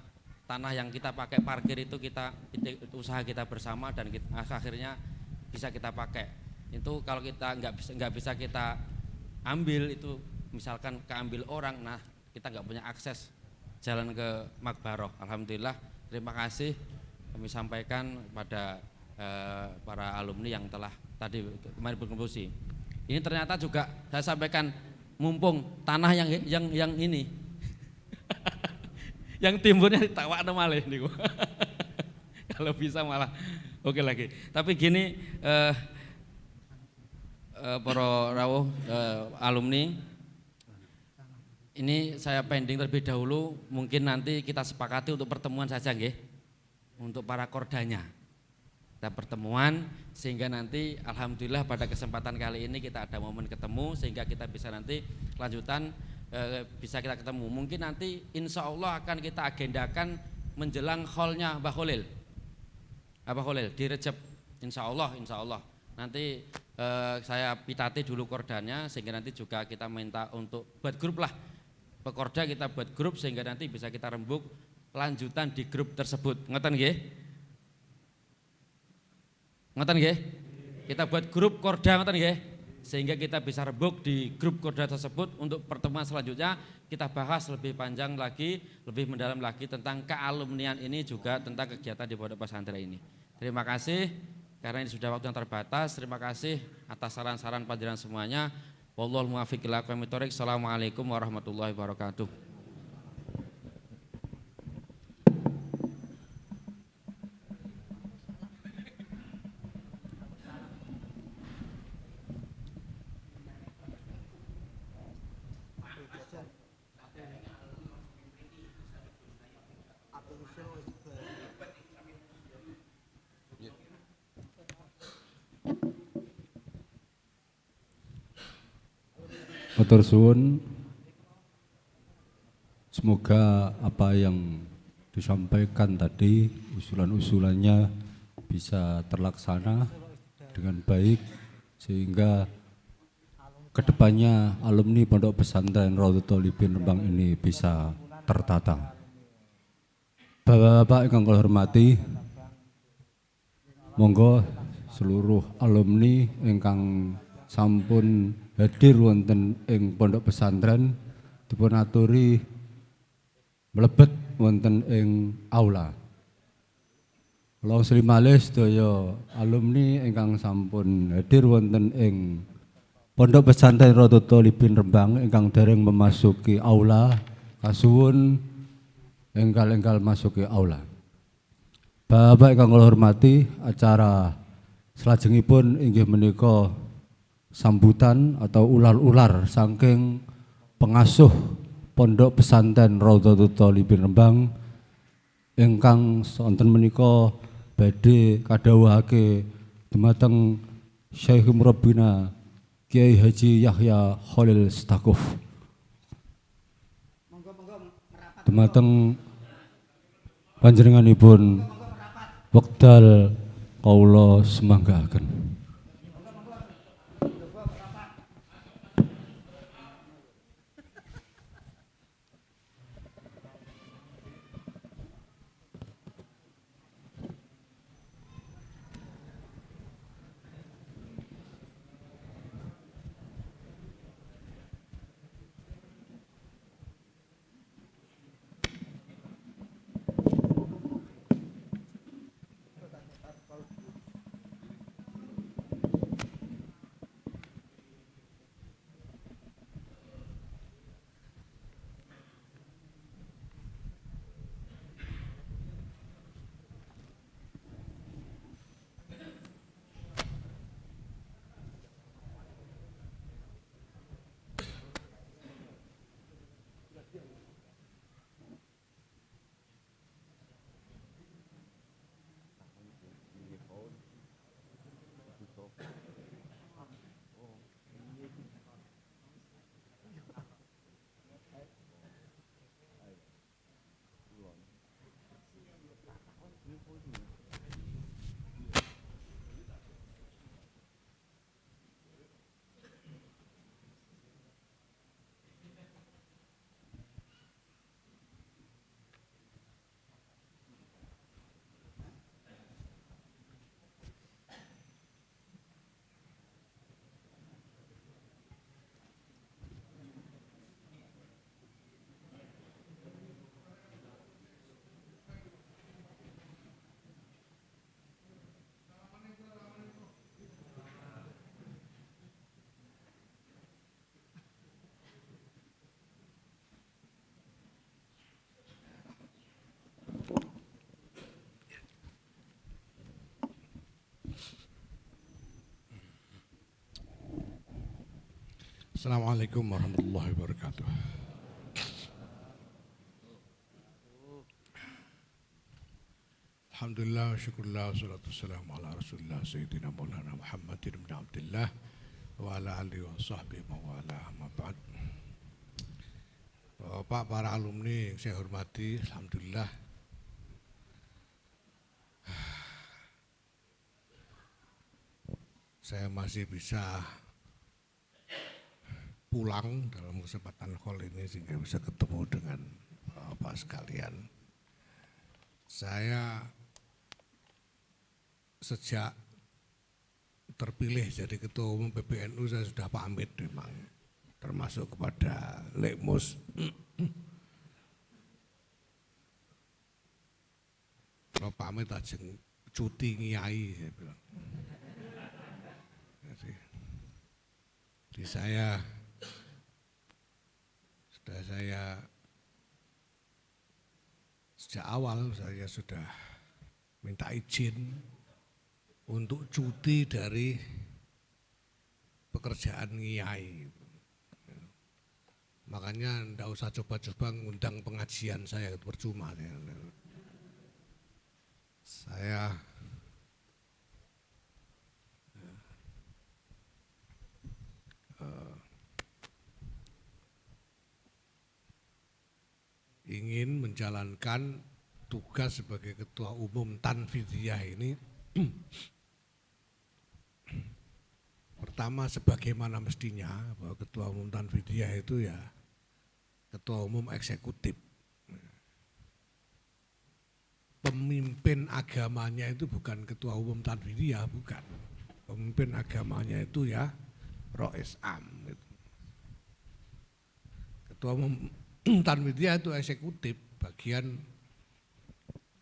tanah yang kita pakai parkir itu usaha kita bersama dan akhirnya bisa kita pakai. Itu kalau kita nggak bisa kita ambil, itu misalkan keambil orang, nah kita nggak punya akses jalan ke Makbaroh. Alhamdulillah, terima kasih kami sampaikan pada para alumni yang telah tadi kemarin berkontribusi. Ini ternyata juga saya sampaikan, mumpung tanah yang ini yang timbunnya ditawakno malih niku. Kalau bisa malah oke lagi. Tapi gini, para rawuh alumni, ini saya pending terlebih dahulu. Mungkin nanti kita sepakati untuk pertemuan saja nggih, untuk para kordanya. Kita pertemuan sehingga nanti alhamdulillah pada kesempatan kali ini kita ada momen ketemu sehingga kita bisa nanti lanjutan bisa kita ketemu. Mungkin nanti insya Allah akan kita agendakan menjelang haulnya Mbah Khalil di Recep, insya Allah nanti saya pitati dulu kordanya sehingga nanti juga kita minta untuk buat grup lah, pekorda kita buat grup sehingga nanti bisa kita rembuk lanjutan di grup tersebut. Ngoten nggih? Kita buat grup korda ngoten nggih? Sehingga kita bisa rebuk di grup korda tersebut. Untuk pertemuan selanjutnya kita bahas lebih panjang lagi, lebih mendalam lagi tentang kealumnian ini, juga tentang kegiatan di pondok pesantren ini. Terima kasih karena ini sudah waktu yang terbatas. Terima kasih atas saran-saran panjenengan semuanya. Wallahul muwaffiq ila aqwamit thoriq. Assalamualaikum warahmatullahi wabarakatuh. Matur suwun. Semoga apa yang disampaikan tadi, usulan-usulannya bisa terlaksana dengan baik sehingga kedepannya alumni Pondok Pesantren Raudhatul Thalibin Rembang ini bisa tertata. Bapak-bapak ingkang kula hormati, monggo seluruh alumni ingkang sampun hadir wonten ing pondok pesantren dipun aturi mlebet wonten ing aula. Kula sri malih sedaya alumni ingkang sampun hadir wonten ing pondok pesantren Raudhatul Thalibin Rembang ingkang dereng memasuki aula, kasuwun enggal-enggal masuki aula. Bapak ingkang kula hormati, acara salajengipun inggih menika sambutan atau ular-ular saking pengasuh Pondok Pesantren Raudhatul Thalibin Rembang ingkang sonten menika badhe kadhawuhake dumateng Syekh Murabbina Kiai Haji Yahya Khalil Stakuf. Dumateng panjenenganipun wekdal kawula semanggahaken. Assalamualaikum warahmatullahi wabarakatuh. Alhamdulillah, syukurlah, wassalatu wassalamu ala rasulillah Sayyidina Maulana Muhammadin ibn Abdillah wa ala alihi wa sahbihi mawala amma ba'd. Bapak, para alumni yang saya hormati, alhamdulillah saya masih bisa pulang dalam kesempatan call ini sehingga bisa ketemu dengan Bapak sekalian. Saya sejak terpilih jadi Ketua Umum PBNU saya sudah pamit memang, termasuk kepada Lekmus. Kalau pamit aja cuti ngiyai saya bilang. Jadi saya sejak awal saya sudah minta izin untuk cuti dari pekerjaan ngiyai. Makanya enggak usah coba-coba ngundang pengajian saya, percuma. Saya ingin menjalankan tugas sebagai Ketua Umum Tanfidiyah ini pertama sebagaimana mestinya, bahwa Ketua Umum Tanfidiyah itu ya Ketua Umum Eksekutif. Pemimpin agamanya itu bukan Ketua Umum Tanfidiyah, bukan. Pemimpin agamanya itu ya Rois Am. Ketua Umum Tanfidiyah itu eksekutif, bagian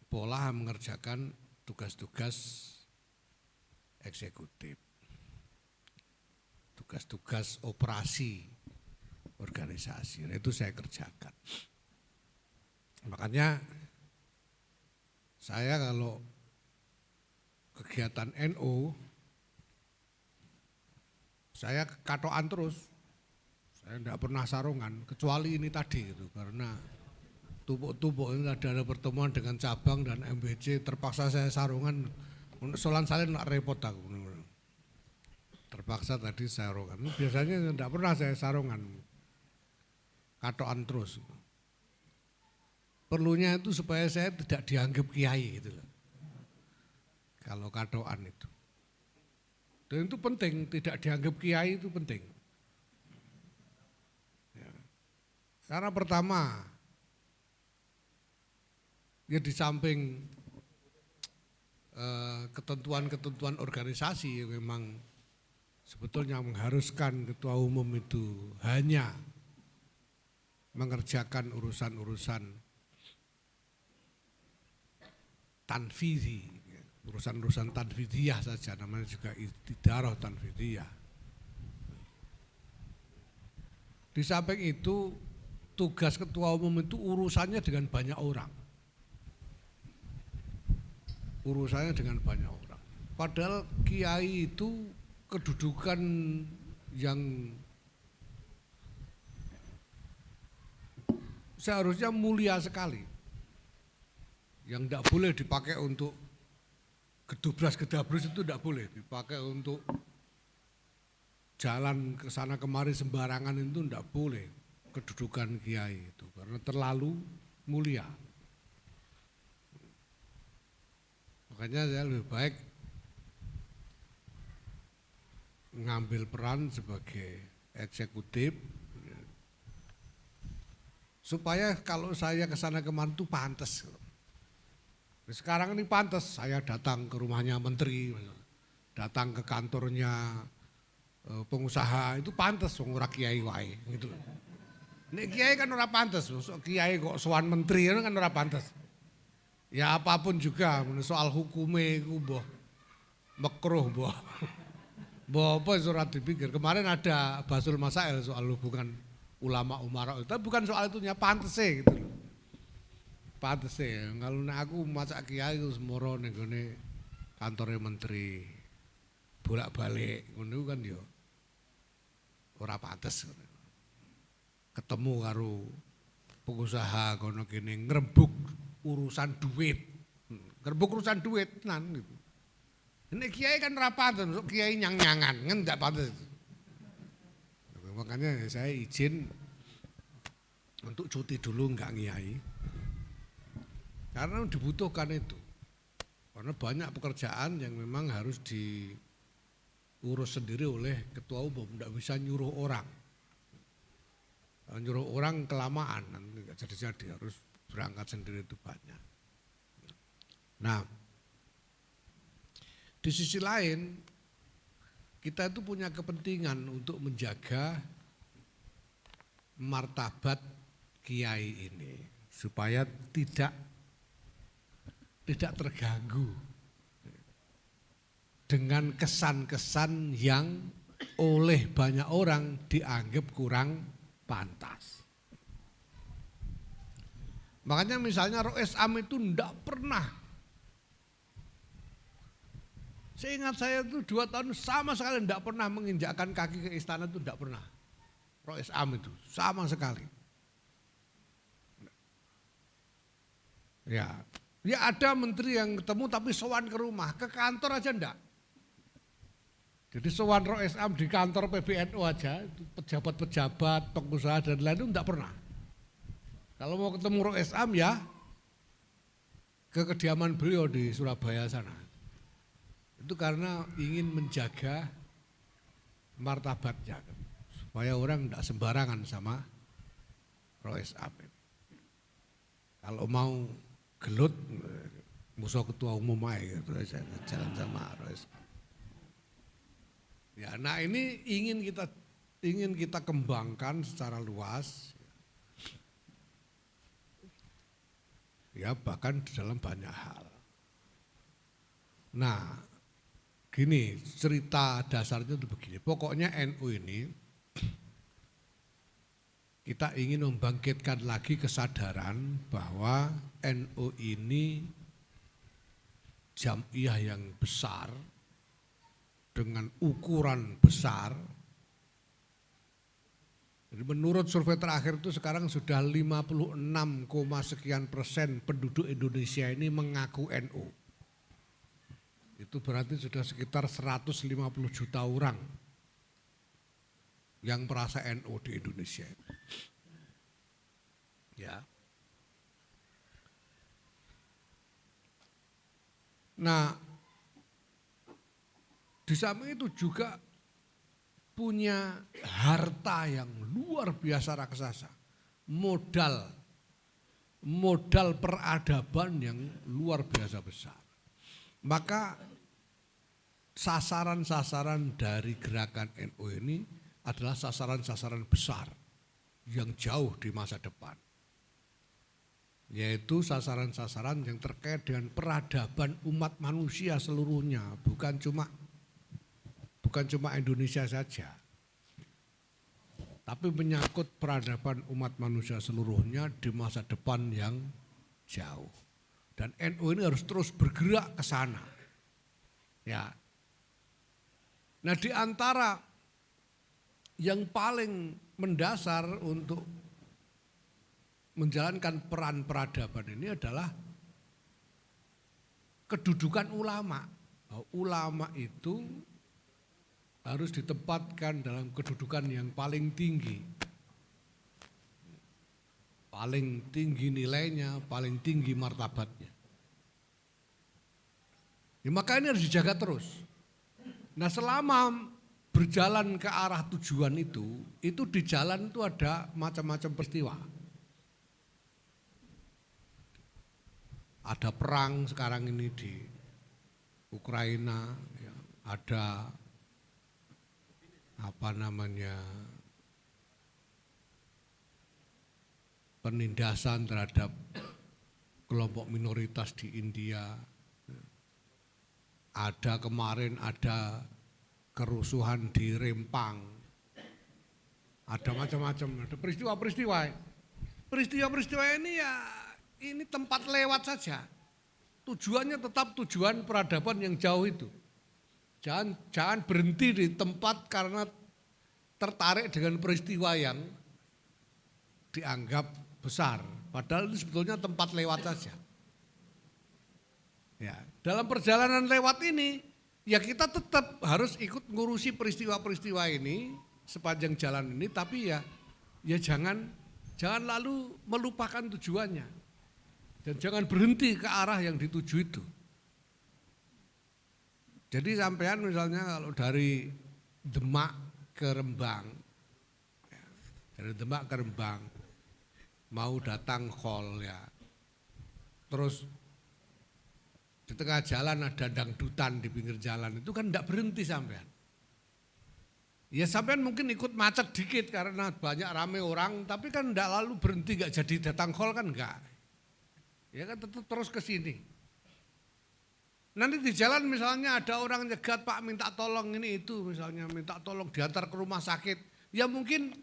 pola mengerjakan tugas-tugas eksekutif, tugas-tugas operasi organisasi. Nah, itu saya kerjakan. Makanya saya kalau kegiatan NU saya katoan terus. Saya tidak pernah sarungan, kecuali ini tadi gitu, karena tumpuk-tumpuk ini ada pertemuan dengan cabang dan MBC, terpaksa saya sarungan, solan salin nak repot aku. Terpaksa tadi sarungan, biasanya tidak pernah saya sarungan, katoan terus. Perlunya itu supaya saya tidak dianggap kiai gitu loh. Kalau katoan itu. Dan itu penting, tidak dianggap kiai itu penting. Ya. Karena pertama, ya di samping ketentuan-ketentuan organisasi yang memang sebetulnya mengharuskan ketua umum itu hanya mengerjakan urusan-urusan tanfidhi, urusan-urusan tanfidhiyah saja, namanya juga istidaroh tanfidhiyah. Di samping itu tugas ketua umum itu urusannya dengan banyak orang. Urusannya dengan banyak orang. Padahal kiai itu kedudukan yang seharusnya mulia sekali. Yang tidak boleh dipakai untuk gedubras-gedabrus itu tidak boleh. Dipakai untuk jalan ke sana kemari sembarangan itu tidak boleh. Kedudukan kiai itu karena terlalu mulia. Makanya saya lebih baik mengambil peran sebagai eksekutif supaya kalau saya ke sana kemari itu pantas. Sekarang ini pantas saya datang ke rumahnya menteri, datang ke kantornya pengusaha itu pantas ora kiai wae gitu. Nek kiai kan ora pantas, kiai kok sowan menteri kan ora pantas. Ya apapun juga soal hukume iku mbah makruh mbah. Mbah apa ora dipikir. Kemarin ada Basul Masail soal hubungan ulama umara, tapi bukan soal itunya, pantese gitu loh. Pantese. Kalau nek aku masak kiai terus moro ning gone kantore menteri. Bolak-balik ngono kan ya ora pantes. Ketemu karo pengusaha kono kene ngrembug urusan duit. Ngrembug urusan duit nan gitu. Nek kiai kan ora pantes, kiai nyang-nyangan kan enggak pantes. Makanya saya izin untuk cuti dulu enggak ngiyai. Karena dibutuhkan itu. Karena banyak pekerjaan yang memang harus diurus sendiri oleh ketua umum, enggak bisa nyuruh orang. Kalau nyuruh orang kelamaan, nanti enggak jadi harus berangkat sendiri itu banyak. Nah, di sisi lain kita itu punya kepentingan untuk menjaga martabat kiai ini supaya tidak terganggu dengan kesan-kesan yang oleh banyak orang dianggap kurang pantas. Makanya misalnya Rois Am itu enggak pernah. Seingat saya itu 2 tahun sama sekali enggak pernah menginjakkan kaki ke istana, itu enggak pernah. Rois Am itu sama sekali. Ya ada menteri yang ketemu tapi sowan ke rumah, ke kantor aja enggak. Jadi sowan Rois Am di kantor PBNU aja, pejabat-pejabat, pengusaha dan lain itu enggak pernah. Kalau mau ketemu Rois Am ya ke kediaman beliau di Surabaya sana. Itu karena ingin menjaga martabatnya supaya orang tidak sembarangan sama Rois Am. Kalau mau gelut musuh ketua umum aja gitu, jalan sama Rois Am. Ya, nah ini ingin kita kembangkan secara luas. Ya bahkan dalam banyak hal. Nah, gini cerita dasarnya itu begini. Pokoknya NU ini kita ingin membangkitkan lagi kesadaran bahwa NU ini jamiah yang besar dengan ukuran besar. Jadi menurut survei terakhir itu sekarang sudah 56, sekian persen penduduk Indonesia ini mengaku NU. Itu berarti sudah sekitar 150 juta orang yang merasa NU di Indonesia. Ya. Nah, di samping itu juga punya harta yang luar biasa raksasa. Modal peradaban yang luar biasa besar. Maka sasaran-sasaran dari gerakan NU ini adalah sasaran-sasaran besar yang jauh di masa depan. Yaitu sasaran-sasaran yang terkait dengan peradaban umat manusia seluruhnya, bukan cuma Indonesia saja. Tapi menyangkut peradaban umat manusia seluruhnya di masa depan yang jauh. Dan NU ini harus terus bergerak ke sana. Ya. Nah, di antara yang paling mendasar untuk menjalankan peran peradaban ini adalah kedudukan ulama. Ulama itu harus ditempatkan dalam kedudukan yang paling tinggi. Paling tinggi nilainya, paling tinggi martabatnya. Ya, maka ini harus dijaga terus. Nah, selama berjalan ke arah tujuan itu di jalan itu ada macam-macam peristiwa. Ada perang sekarang ini di Ukraina, ya, ada penindasan terhadap kelompok minoritas di India. Ada kemarin ada kerusuhan di Rempang. Ada macam-macam, ada peristiwa-peristiwa. Peristiwa-peristiwa ini ya ini tempat lewat saja. Tujuannya tetap tujuan peradaban yang jauh itu. Jangan berhenti di tempat karena tertarik dengan peristiwa yang dianggap besar. Padahal itu sebetulnya tempat lewat saja. Ya, dalam perjalanan lewat ini, ya kita tetap harus ikut ngurusi peristiwa-peristiwa ini sepanjang jalan ini, tapi ya jangan lalu melupakan tujuannya. Dan jangan berhenti ke arah yang dituju itu. Jadi sampean misalnya kalau dari Demak ke Rembang, ya, dari Demak ke Rembang, mau datang Khol ya, terus di tengah jalan ada dangdutan di pinggir jalan, itu kan enggak berhenti sampean. Ya sampean mungkin ikut macet dikit karena banyak rame orang, tapi kan enggak lalu berhenti, enggak jadi datang Khol kan enggak. Ya kan tetap terus ke sini. Nanti di jalan misalnya ada orang nyegat, Pak minta tolong ini itu, misalnya minta tolong diantar ke rumah sakit. Ya mungkin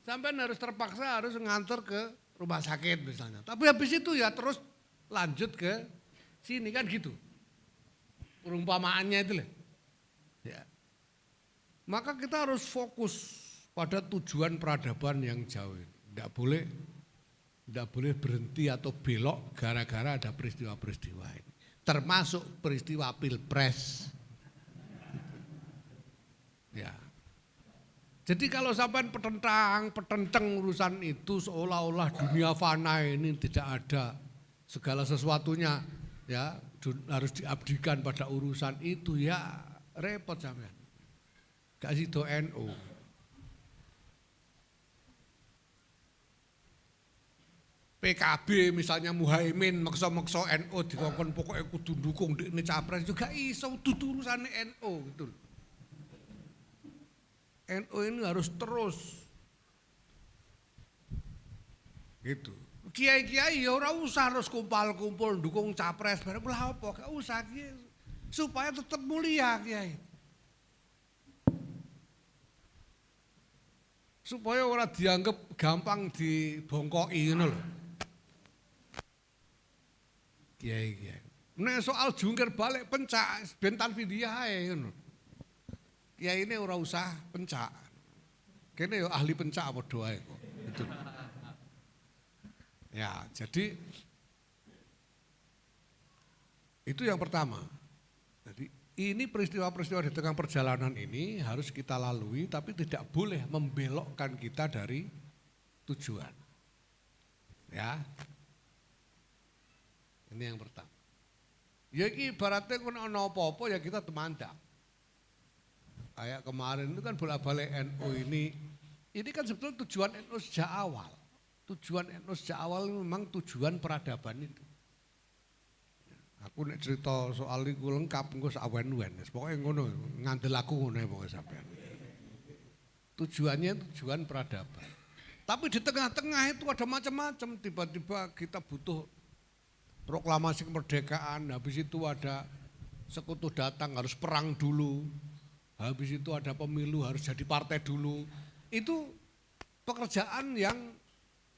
sampean harus terpaksa harus ngantar ke rumah sakit misalnya. Tapi habis itu ya terus lanjut ke sini kan gitu. Perumpamaannya itu loh. Ya. Maka kita harus fokus pada tujuan peradaban yang jauh ini. Tidak boleh berhenti atau belok gara-gara ada peristiwa-peristiwa ini. Termasuk peristiwa Pilpres. Ya. Jadi kalau sampai petentang urusan itu seolah-olah dunia fana ini tidak ada segala sesuatunya ya harus diabdikan pada urusan itu ya repot sampean. Gak sido NU. PKB misalnya Muhaimin maksa-maksa NU dikongkon pokoknya kudu dukung ini capres juga iso dudu urusan NU gitu. NU ini harus terus gitu. Kiai-kiai ya ora usah harus kumpul-kumpul dukung capres bareng lha apa gak usah kiai supaya tetap mulia kiai. Supaya ora dianggap gampang dibongkoki ngono lho. Kiai. Nek soal jungkir balik pencak bentan video ae ngono. Kiai ini ora usah pencak. Kene yo ahli pencak padha ae kok. Gitu. Ya, jadi itu yang pertama. Jadi ini peristiwa-peristiwa di tengah perjalanan ini harus kita lalui tapi tidak boleh membelokkan kita dari tujuan. Ya. Ini yang pertama. Ya iki ibaratnya kena ana apa-apa ya kita temandang. Kayak kemarin itu kan bolak-balik NU ini kan sebetulnya tujuan NU sejak awal. Tujuan NU sejak awal memang tujuan peradaban itu. Aku nek cerita soal iku lengkap engko sak wen-wen. Pokoke ngono, ngandel aku ngono pokoke sampean. Tujuannya tujuan peradaban. Tapi di tengah-tengah itu ada macam-macam. Tiba-tiba kita butuh proklamasi kemerdekaan, habis itu ada sekutu datang harus perang dulu. Habis itu ada pemilu harus jadi partai dulu. Itu pekerjaan yang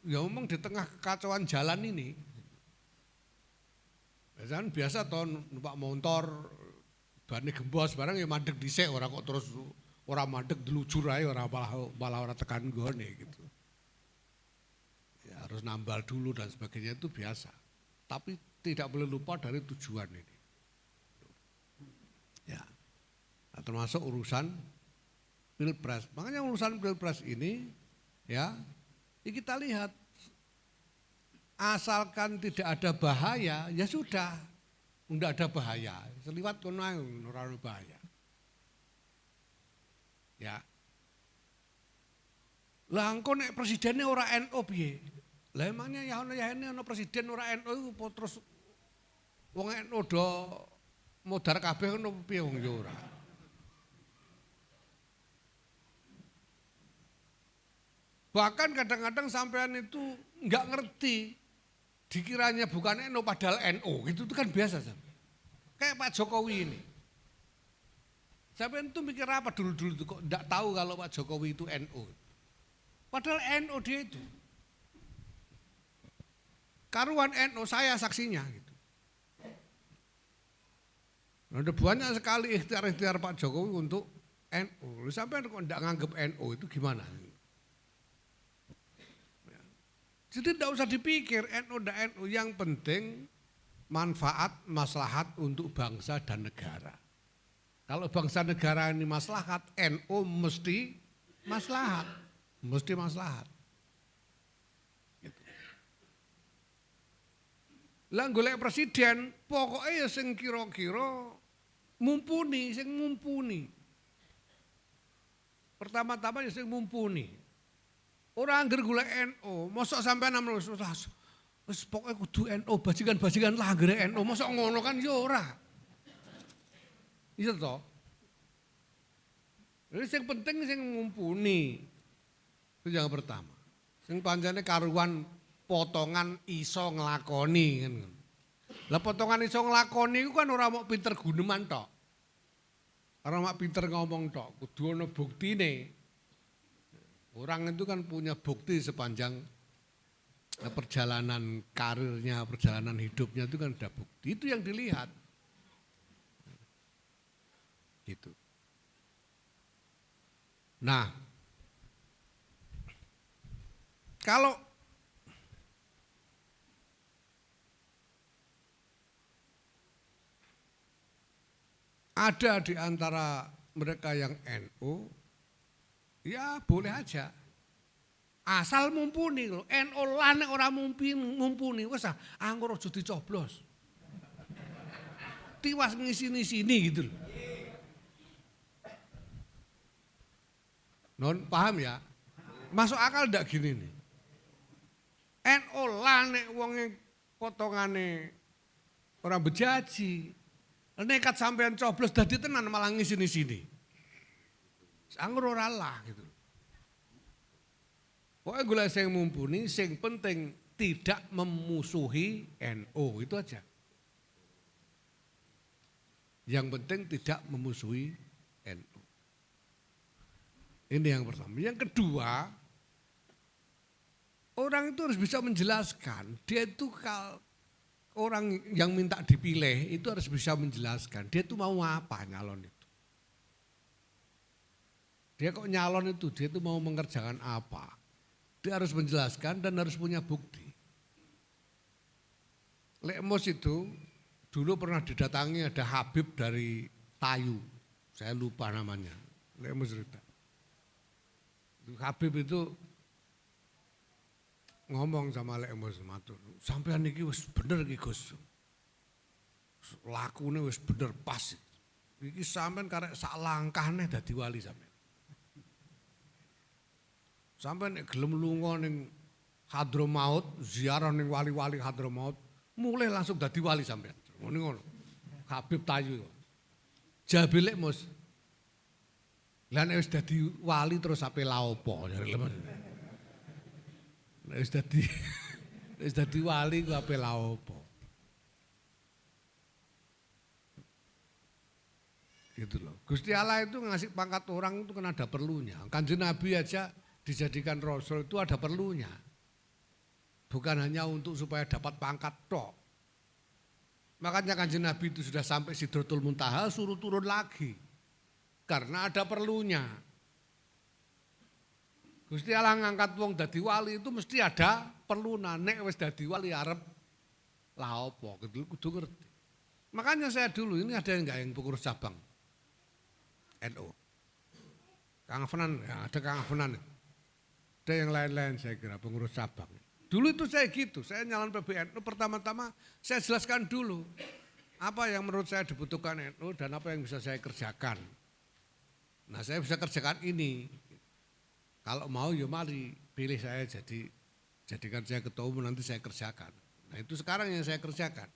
ya memang di tengah kekacauan jalan ini. Biasa toh numpak motor bane gembos barang ya mandek dhisik ora kok terus ora mandek delujur ae ora malah ora tekan gone gitu. Ya harus nambal dulu dan sebagainya itu biasa. Tapi tidak boleh lupa dari tujuan ini. Ya. Nah, termasuk urusan Pilpres. Makanya urusan Pilpres ini ya, kita lihat asalkan tidak ada bahaya, ya sudah, enggak ada bahaya. Seliwat kono ora ono bahaya. Ya. Lah engko nek presidennya ora NU piye? Lah emangnya ya ono presiden ora NU iku terus wong NU do modar kabeh ngono piye wong ya ora. Bahkan kadang-kadang sampean itu enggak ngerti dikiranya bukan NU padahal NU, itu kan biasa sampai. Kayak Pak Jokowi ini. Sampai itu mikir apa dulu-dulu itu kok enggak tahu kalau Pak Jokowi itu NU. Padahal NU dia itu. Karuan NU saya saksinya gitu. Ada banyak sekali ikhtiar-ikhtiar Pak Jokowi untuk NU. Sampai kok enggak nganggep NU itu gimana? Jadi tidak usah dipikir NU dan NU, yang penting manfaat, maslahat untuk bangsa dan negara. Kalau bangsa negara ini maslahat, NU mesti maslahat, mesti maslahat. Gitu. Lah golek presiden, pokoknya ya sing kira-kira mumpuni, sing mumpuni. Pertama-tama ya sing mumpuni. Orang angger golek NU, mosok sampean namung wis pokoke kudu NU, bajingan-bajingan lah anggere NU, mosok ngono kan ya ora. Iya toh? Jadi sing penting sing mumpuni. Itu yang pertama. Sing pancene karuan potongan iso nglakoni kan. Lah potongan iso nglakoni iku kan ora mok pinter guneman tok. Ora mok pinter ngomong tok, kudu ana buktine. Orang itu kan punya bukti sepanjang perjalanan karirnya, perjalanan hidupnya itu kan ada bukti. Itu yang dilihat. Gitu. Nah, kalau ada di antara mereka yang NU, ya boleh aja. Asal mumpuni loh. NU lan nek ora mumpuni wis anggur aja dicoblos. Tiwas ngisi-sini gitu loh. Non paham ya? Masuk akal ndak gini nih. NU lan nek wonge potongane ora bejaji. Nekat sampean coblos dadi tenan malah ngisi-sini. Anggur ora lah gitu. Pokoknya gula sing mumpuni, sing penting tidak memusuhi NU, itu aja. Yang penting tidak memusuhi NU. Ini yang pertama. Yang kedua, orang itu harus bisa menjelaskan. Dia itu orang yang minta dipilih itu harus bisa menjelaskan. Dia itu mau apa nyalon itu. Dia kok nyalon itu, dia itu mau mengerjakan apa. Dia harus menjelaskan dan harus punya bukti. Lek Mus itu dulu pernah didatangi ada Habib dari Tayu. Saya lupa namanya. Lek Mus cerita. Habib itu ngomong sama Lek Mus matur. Sampean niki wis bener iki Gus. lakune wis bener pas. Iki sampean karek sak langkahne dadi wali sampean. Sampean nek gelem lunga ning Hadramaut, ziarah ning wali-wali Hadramaut, mulai langsung dadi wali sampean. Ngono. Habib Tayu. Jabelek Mus. Lah nek wis dadi wali terus ape la opo? Nek wis dadi wali ku ape la opo? Gitu loh. Gusti Allah itu ngasih pangkat orang itu kan ada perlunya. Kanjeng Nabi aja dijadikan rasul itu ada perlunya. Bukan hanya untuk supaya dapat pangkat tok. Makanya Kanjeng Nabi itu sudah sampai Sidratul Muntaha suruh turun lagi. Karena ada perlunya. Gusti Allah ngangkat wong dadi wali itu mesti ada perluna. Nek wis dadi wali arep la opo kudu ngerti. Makanya saya dulu ini ada yang enggak yang pengurus cabang NU. Kang Afnan, ya ada Kang Afnan. Ada yang lain-lain saya kira pengurus cabang. Dulu itu saya gitu, saya nyalon PBNU pertama-tama saya jelaskan dulu apa yang menurut saya dibutuhkan NU dan apa yang bisa saya kerjakan. Nah saya bisa kerjakan ini, kalau mau ya mari pilih saya jadikan saya ketua umum nanti saya kerjakan. Nah itu sekarang yang saya kerjakan.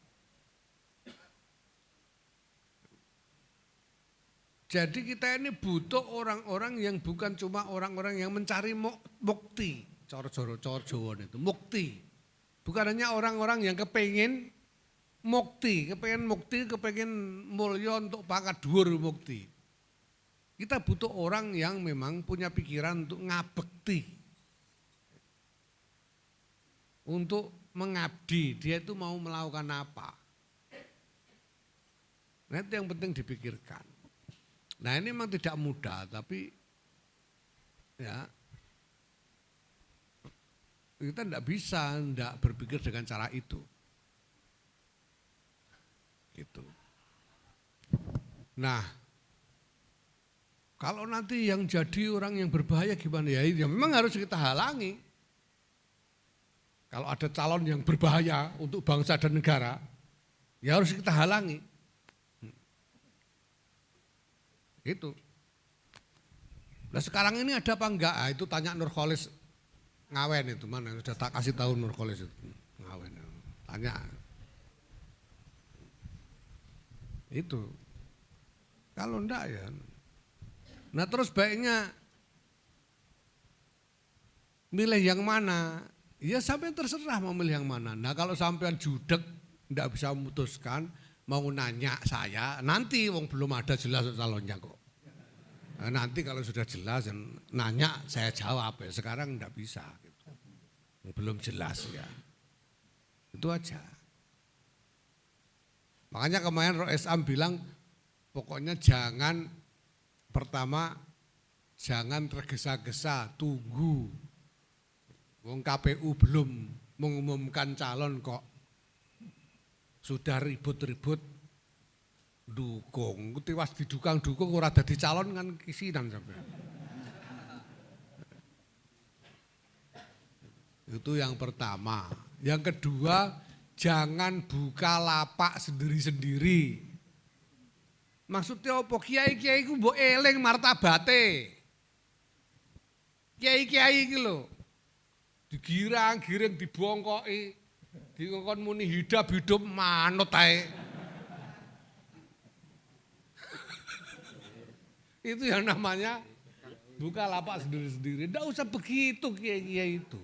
Jadi kita ini butuh orang-orang yang bukan cuma orang-orang yang mencari mukti. Cor Jawa itu mukti. Bukan hanya orang-orang yang kepengen mukti, kepengen mulya untuk pangkat dhuwur mukti. Kita butuh orang yang memang punya pikiran untuk ngabekti. Untuk mengabdi, dia itu mau melakukan apa. Nah itu yang penting dipikirkan. Nah ini memang tidak mudah, tapi ya kita tidak bisa tidak berpikir dengan cara itu. Gitu. Nah, kalau nanti yang jadi orang yang berbahaya gimana ya? Ya memang harus kita halangi. Kalau ada calon yang berbahaya untuk bangsa dan negara, ya harus kita halangi. Gitu. Nah sekarang ini ada apa enggak? Ah, itu tanya Nurholis Ngawen itu mana sudah tak kasih tahu Nurholis itu Ngawen. Tanya. Itu. Kalau enggak ya. Nah terus baiknya milih yang mana? Ya sampai terserah mau milih yang mana. Nah kalau sampean judek enggak bisa memutuskan mau nanya saya, nanti wong belum ada jelas calonnya kok. Nah, nanti kalau sudah jelas nanya saya jawab ya. Sekarang enggak bisa gitu. Belum jelas ya. Itu aja. Makanya kemarin Roh Esam bilang pokoknya jangan pertama jangan tergesa-gesa, tunggu. Wong KPU belum mengumumkan calon kok. Sudah ribut-ribut dukung, tiwas didukung ora dadi calon kan kisinan sampai. Itu yang pertama. Yang kedua, jangan buka lapak sendiri-sendiri. Maksudnya apa? Kiai-kiai ku mbok eling martabate. Kiai-kiai iki lho. Digirang-giring dibongkoki, dikon muni hidup manut ae. Itu yang namanya buka lapak sendiri-sendiri. Tidak usah begitu kiai-kiai itu.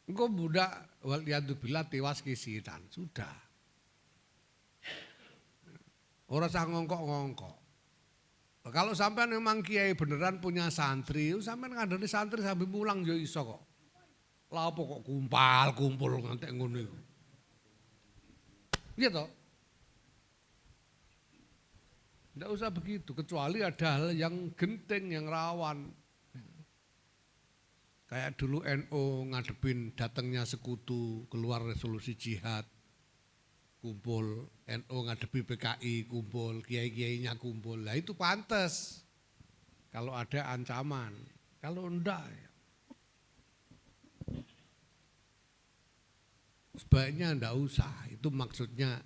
Engkau budak waliyadzubillah tewas kisinan. Sudah. Orang sah ngongkok-ngongkok. Kalau sampai memang kiai beneran punya santri, sampai ngandani santri sampai pulang yo iso kok. Lah apa kok kumpul ngantek ngono iku. Iya toh? Tidak usah begitu, kecuali ada hal yang genting, yang rawan. Kayak dulu NU ngadepin datangnya sekutu, keluar resolusi jihad, kumpul, NU ngadepi PKI, kumpul, kiai-kiainya kumpul. Lah itu pantas kalau ada ancaman, kalau enggak ya. sebaiknya enggak usah. Itu maksudnya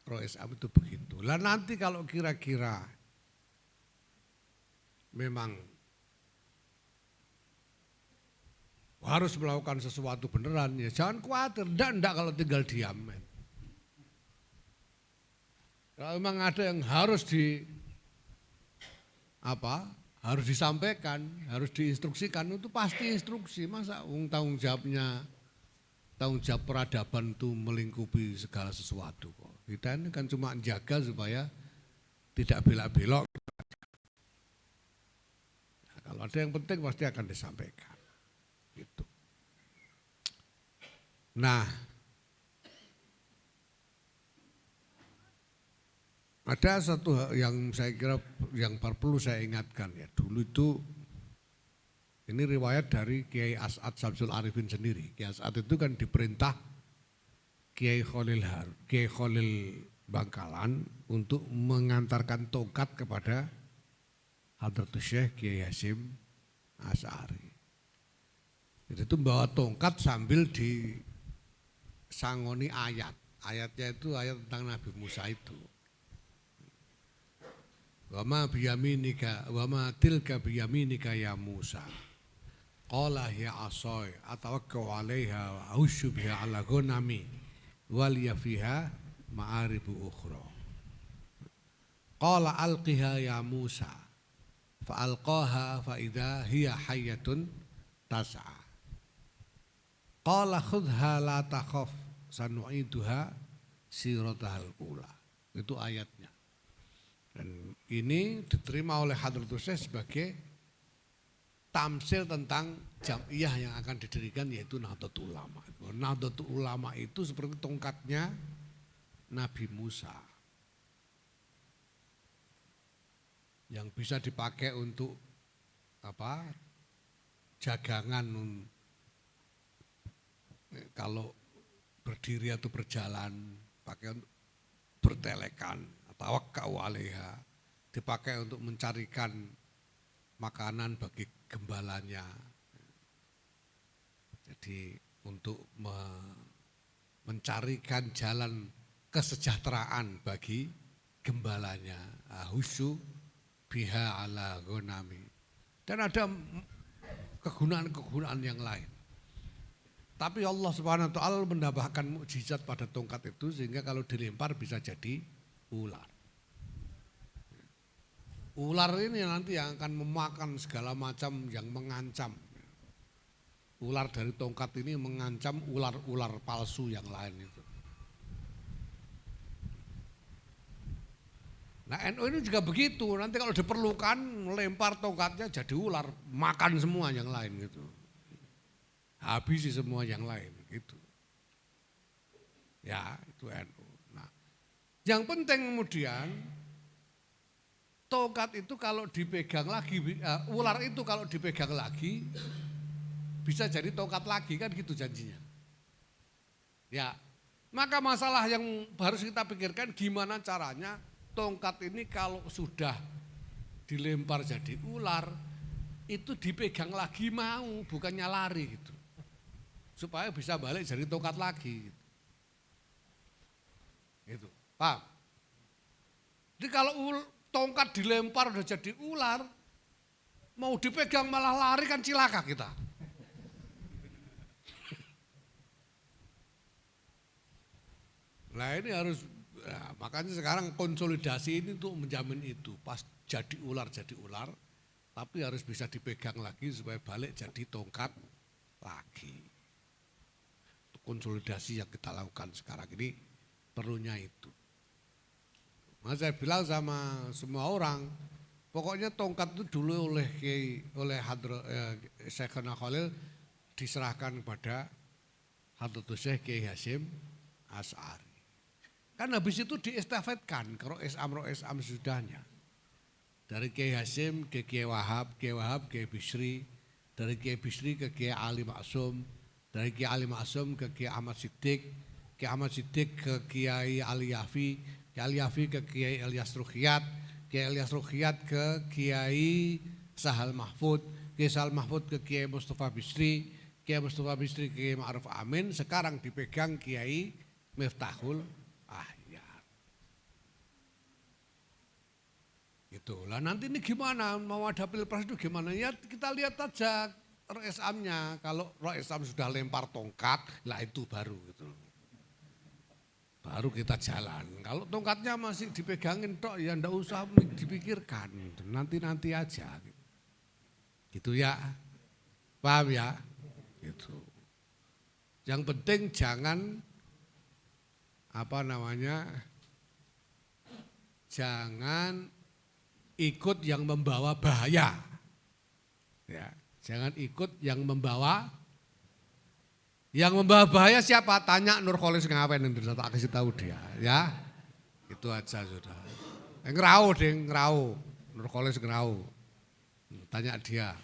Roh Islam itu begitu. Lah nanti kalau kira-kira memang harus melakukan sesuatu beneran, ya jangan khawatir, enggak kalau tinggal diam. Kalau memang ada yang harus harus disampaikan, harus diinstruksikan, itu pasti instruksi. Masa tanggung jawab peradaban itu melingkupi segala sesuatu kok. Kita ini kan cuma jaga supaya tidak belak-belok. Nah, kalau ada yang penting pasti akan disampaikan. Gitu. Nah, ada satu hal yang saya kira yang perlu saya ingatkan ya. Dulu itu ini riwayat dari Kiai As'ad Syamsul Arifin sendiri. Kiai As'ad itu kan diperintah Kiai Khalil Bangkalan untuk mengantarkan tongkat kepada Hadratus Syekh Kiai Hasyim Asy'ari. Jadi itu membawa tongkat sambil disangoni ayat. Ayatnya itu ayat tentang Nabi Musa itu. Wa ma biyaminika wa ma tilka biyaminika ya Musa. Qala ya asai atawakkau 'alaiha wa ahussu biha 'ala ghanami wa liya fiha ma'aribu ukhra. Qala alqiha ya Musa fa alqaha fa idza hiya hayyatun tas'a. Qala khudhaa la takhaf sanu'iduha siratahal ula. Itu ayatnya. Dan ini diterima oleh Hadratus Syekh sebagai tamsil tentang jam'iyah yang akan didirikan yaitu Nahdlatul Ulama. Nahdlatul Ulama itu seperti tongkatnya Nabi Musa yang bisa dipakai untuk jagangan kalau berdiri atau berjalan, pakai untuk bertelekan, tawakkau 'alaiha, dipakai untuk mencarikan makanan bagi gembalanya. Jadi untuk mencarikan jalan kesejahteraan bagi gembalanya. Ahussu biha 'ala ghanami. Dan ada kegunaan-kegunaan yang lain. Tapi Allah Subhanahu wa taala menambahkan mukjizat pada tongkat itu sehingga kalau dilempar bisa jadi ular. Ular ini nanti yang akan memakan segala macam yang mengancam. Ular dari tongkat ini mengancam ular-ular palsu yang lain itu. Nah NU ini juga begitu, nanti kalau diperlukan melempar tongkatnya jadi ular, makan semua yang lain gitu. Habisi semua yang lain gitu. Ya itu NU. Nah, yang penting kemudian tongkat itu kalau dipegang lagi, ular itu kalau dipegang lagi bisa jadi tongkat lagi kan gitu janjinya. Ya, maka masalah yang harus kita pikirkan gimana caranya tongkat ini kalau sudah dilempar jadi ular itu dipegang lagi mau, bukannya lari gitu. Supaya bisa balik jadi tongkat lagi. Gitu. Paham? Jadi kalau tongkat dilempar udah jadi ular, mau dipegang malah lari kan cilaka kita. Nah ini harus, makanya sekarang konsolidasi ini untuk menjamin itu. Pas jadi ular, tapi harus bisa dipegang lagi supaya balik jadi tongkat lagi. Konsolidasi yang kita lakukan sekarang ini perlunya itu. Maka saya bilang sama semua orang, pokoknya tongkat itu dulu oleh Syekhana Khalil diserahkan kepada Hadratus Syekh Kiai Hasyim Asy'ari. Kan habis itu diestafetkan ke Roh Islam sesudahnya. Dari Kiai Hasyim ke Kiai Wahab ke Bisri, dari Kiai Bisri ke Kiai Ali Maksum, dari Kiai Ali Maksum ke Kiai Ahmad Siddiq ke Kiai Ali Yafi, Kiai Ali Yafi ke Kiai Ilyas Ruqyat, Kiai Ilyas Ruqyat ke Kiai Sahal Mahfud, Kiai Sahal Mahfud ke Kiai Mustafa Bisri, Kiai Mustafa Bisri, Kiai Ma'ruf Amin, sekarang dipegang Kiai Miftahul Ahyar. Gitu. Lah nanti ini gimana, mau ada pilpres itu gimana? Ya kita lihat aja Roh Islamnya. Kalau Roh Islam sudah lempar tongkat, lah itu baru gitu. Baru kita jalan. Kalau tongkatnya masih dipegangin tok, ya ndak usah dipikirkan. Gitu. Nanti aja. Gitu ya, paham ya? Gitu. Yang penting jangan jangan ikut yang membawa bahaya. Ya, jangan ikut yang membawa bahaya siapa? Tanya Nurkholis ngapain nanti tak kasih tahu dia, ya. Itu aja sudah. Ngerau Nurkholis ngerau. Tanya dia.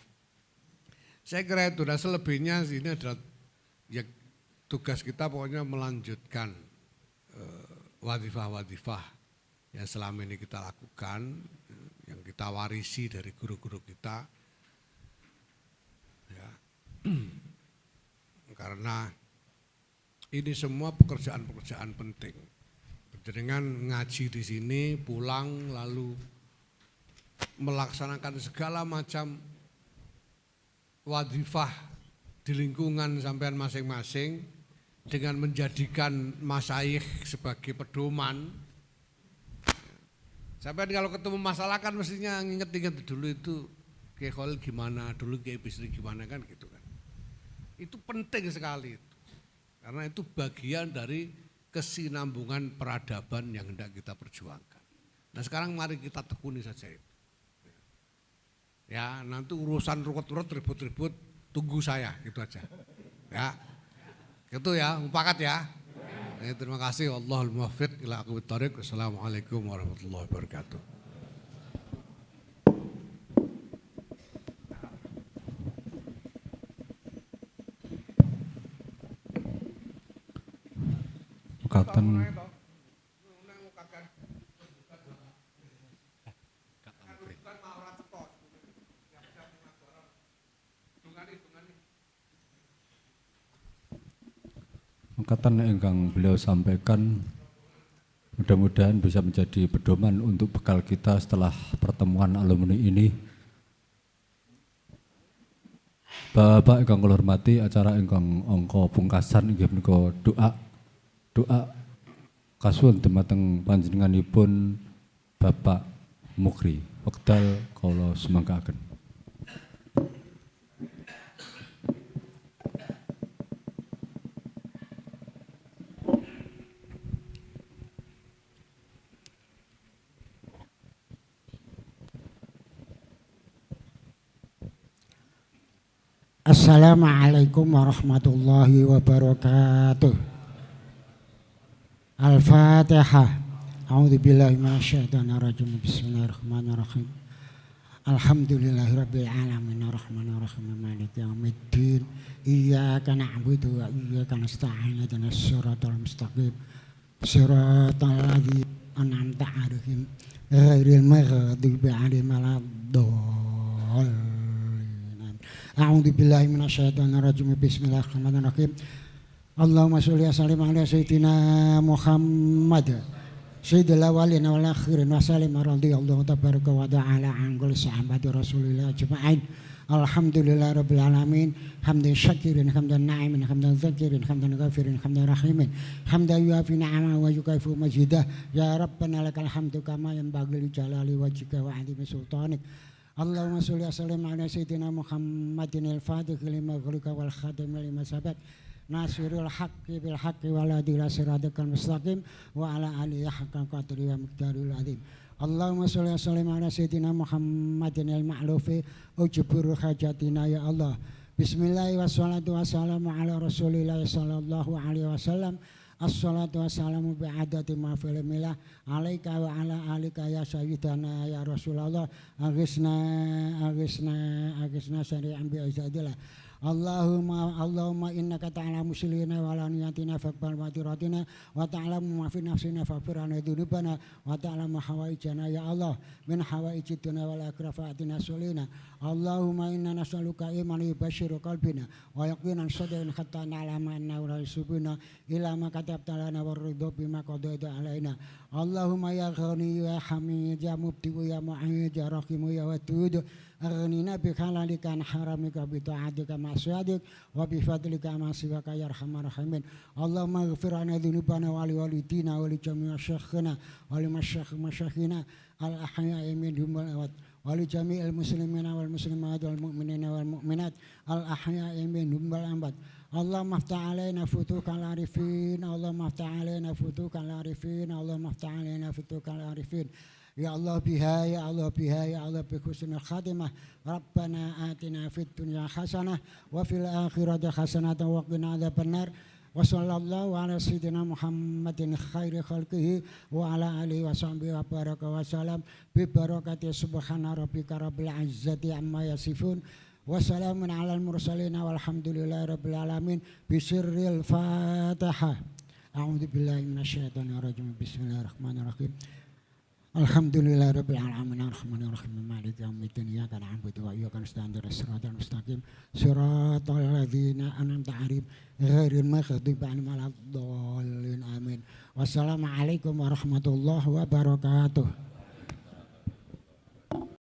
Saya kira itu, dan selebihnya ini adalah ya, tugas kita pokoknya melanjutkan wadifah-wadifah yang selama ini kita lakukan, yang kita warisi dari guru-guru kita. Ya. Karena ini semua pekerjaan-pekerjaan penting. Dengan ngaji di sini, pulang lalu melaksanakan segala macam wadifah di lingkungan sampean masing-masing dengan menjadikan masyayikh sebagai pedoman. Sampean kalau ketemu masalah kan mestinya inget-inget dulu itu Kiai Khalil gimana, dulu Kiai Bisri gimana kan gitu kan. Itu penting sekali itu. Karena itu bagian dari kesinambungan peradaban yang hendak kita perjuangkan. Nah sekarang mari kita tekuni saja itu. Ya nanti urusan ruwet-ruwet ribut-ribut tunggu saya gitu aja. Ya gitu ya, mufakat ya. Terima kasih. Allahul muwaffiq ila aqwamit thoriq. Wassalamualaikum warahmatullahi wabarakatuh. Mekaten Mekaten ingkang beliau sampaikan mudah-mudahan bisa menjadi pedoman untuk bekal kita setelah pertemuan alumni ini. Bapak ingkang kula hormati, acara ingkang angka pungkasan inggih menika doa kasuwun dumateng panjenenganipun Bapak Mukri. Wekdal kula sumangkaaken. Assalamualaikum warahmatullahi wabarakatuh. Al-Fatihah. A'udzubillahi minasyaitonir rajim. Bismillahirrahmanirrahim. Alhamdulillahirabbil alamin arrahmanirrahim maliki yaumiddin. Iyyaka na'budu wa iyyaka nasta'in. Ihdinas siratal mustaqim. Siratal ladzina an'amta 'alaihim ghairil maghdubi 'alaihim waladdallin. A'udzu billahi minasyaitonir rajim. Bismillahirrahmanirrahim. Allahumma sholli wa sallim ala sayyidina Muhammad sayyidil awwalin wal akhirin wa sallim radhiyallahu tabaraka wa ta'ala an kulli sahabati Rasulillah ajma'in. Alhamdulillahirabbil alamin. Hamdan syakirin, hamdan na'imin, hamdan dzakirin, hamdan ghafirin, hamdan rahimin. Hamdan yuafi ni'ama wa yukaifu majidah. Ya Rabbana lakal hamdu kama yanbaghi li jalali wajhika wa 'azimi sultanik. Allahumma sholli wa sallim ala sayyidina Muhammadin al-Fatih lima ghulika wal khatim lima sabaq nasirul haqqi bil haqqi wal hadi ila siratal mustaqim wa ala alihi haqqa qadri wa miqdaril azim. Allahumma sholli wa sallim ala sayyidina Muhammadin al-ma'lufi ujbur hajatina ya Allah. Bismillah wassalatu wassalamu ala Rasulillah sallallahu alaihi wasallam. Assalatu wassalamu bi'adati ma fil milah alaika wa ala alika ya sayyidana ya Rasulullah. Aghithna syari'an bi izadillah. Allahumma innaka ta'lamu sirrana wa alaniyatina faqbal ma'dziratina wa ta'lamu ma fi nafsina faghfir lana dzunubana wa ta'lamu hawaijana ya Allah min hawaijid dunya wal akhirati nasulina. Allahumma inna nas'aluka imanan yubashshiru qalbina wa yaqinan sadaqan hatta na'lama annahu la yusibuna ila ma katabta lana warridha bima qadaita alaina. Allahumma ya ghani ya hamid ya mubdi ya mu'id ya rahim ya wadud aghnina bi halalika an haramika bi ta'atika ma'siyatik wa bi fadlika ma siwaka ya arhamar rahimin. Allahumma ighfir lana dhunubana wa li walidina wa li jami'i syekhina wa li masyayikhina al ahya'i minhum wal amwat wa li jami'il muslimina wal muslimat wal mu'minina wal mu'minat al ahya'i minhum wal amwat. Allahumma aftah alaina futuhal arifin, Allahumma aftah alaina futuhal arifin, Allahumma aftah alaina futuhal arifin. Ya Allah biha ya Allah biha ya Allah bi husnil khatimah. Rabbana atina fid dunya hasanah wa fil akhirati hasanah wa qina adzabannar. Wa sallallahu ala sayyidina Muhammadin khairi khalqihi wa ala alihi wa sahbihi wa baraka wa salam bi barakati subhana rabbika rabbil izzati amma yasifun. Wassalamun alal mursalin walhamdulillahi rabbil alamin bisirril fatihah. A'udzu billahi minasyaitonir rajim. Bismillahirrahmanirrahim. Alhamdulillahi rabbil alamin arrahmanir rahim maliki yaumiddin iyyaka na'budu wa iyyaka nasta'in ihdinas siratal mustaqim siratal ladzina an'amta 'alaihim ghairil maghdubi 'alaihim waladdallin amin. Wassalamualaikum warahmatullahi wabarakatuh.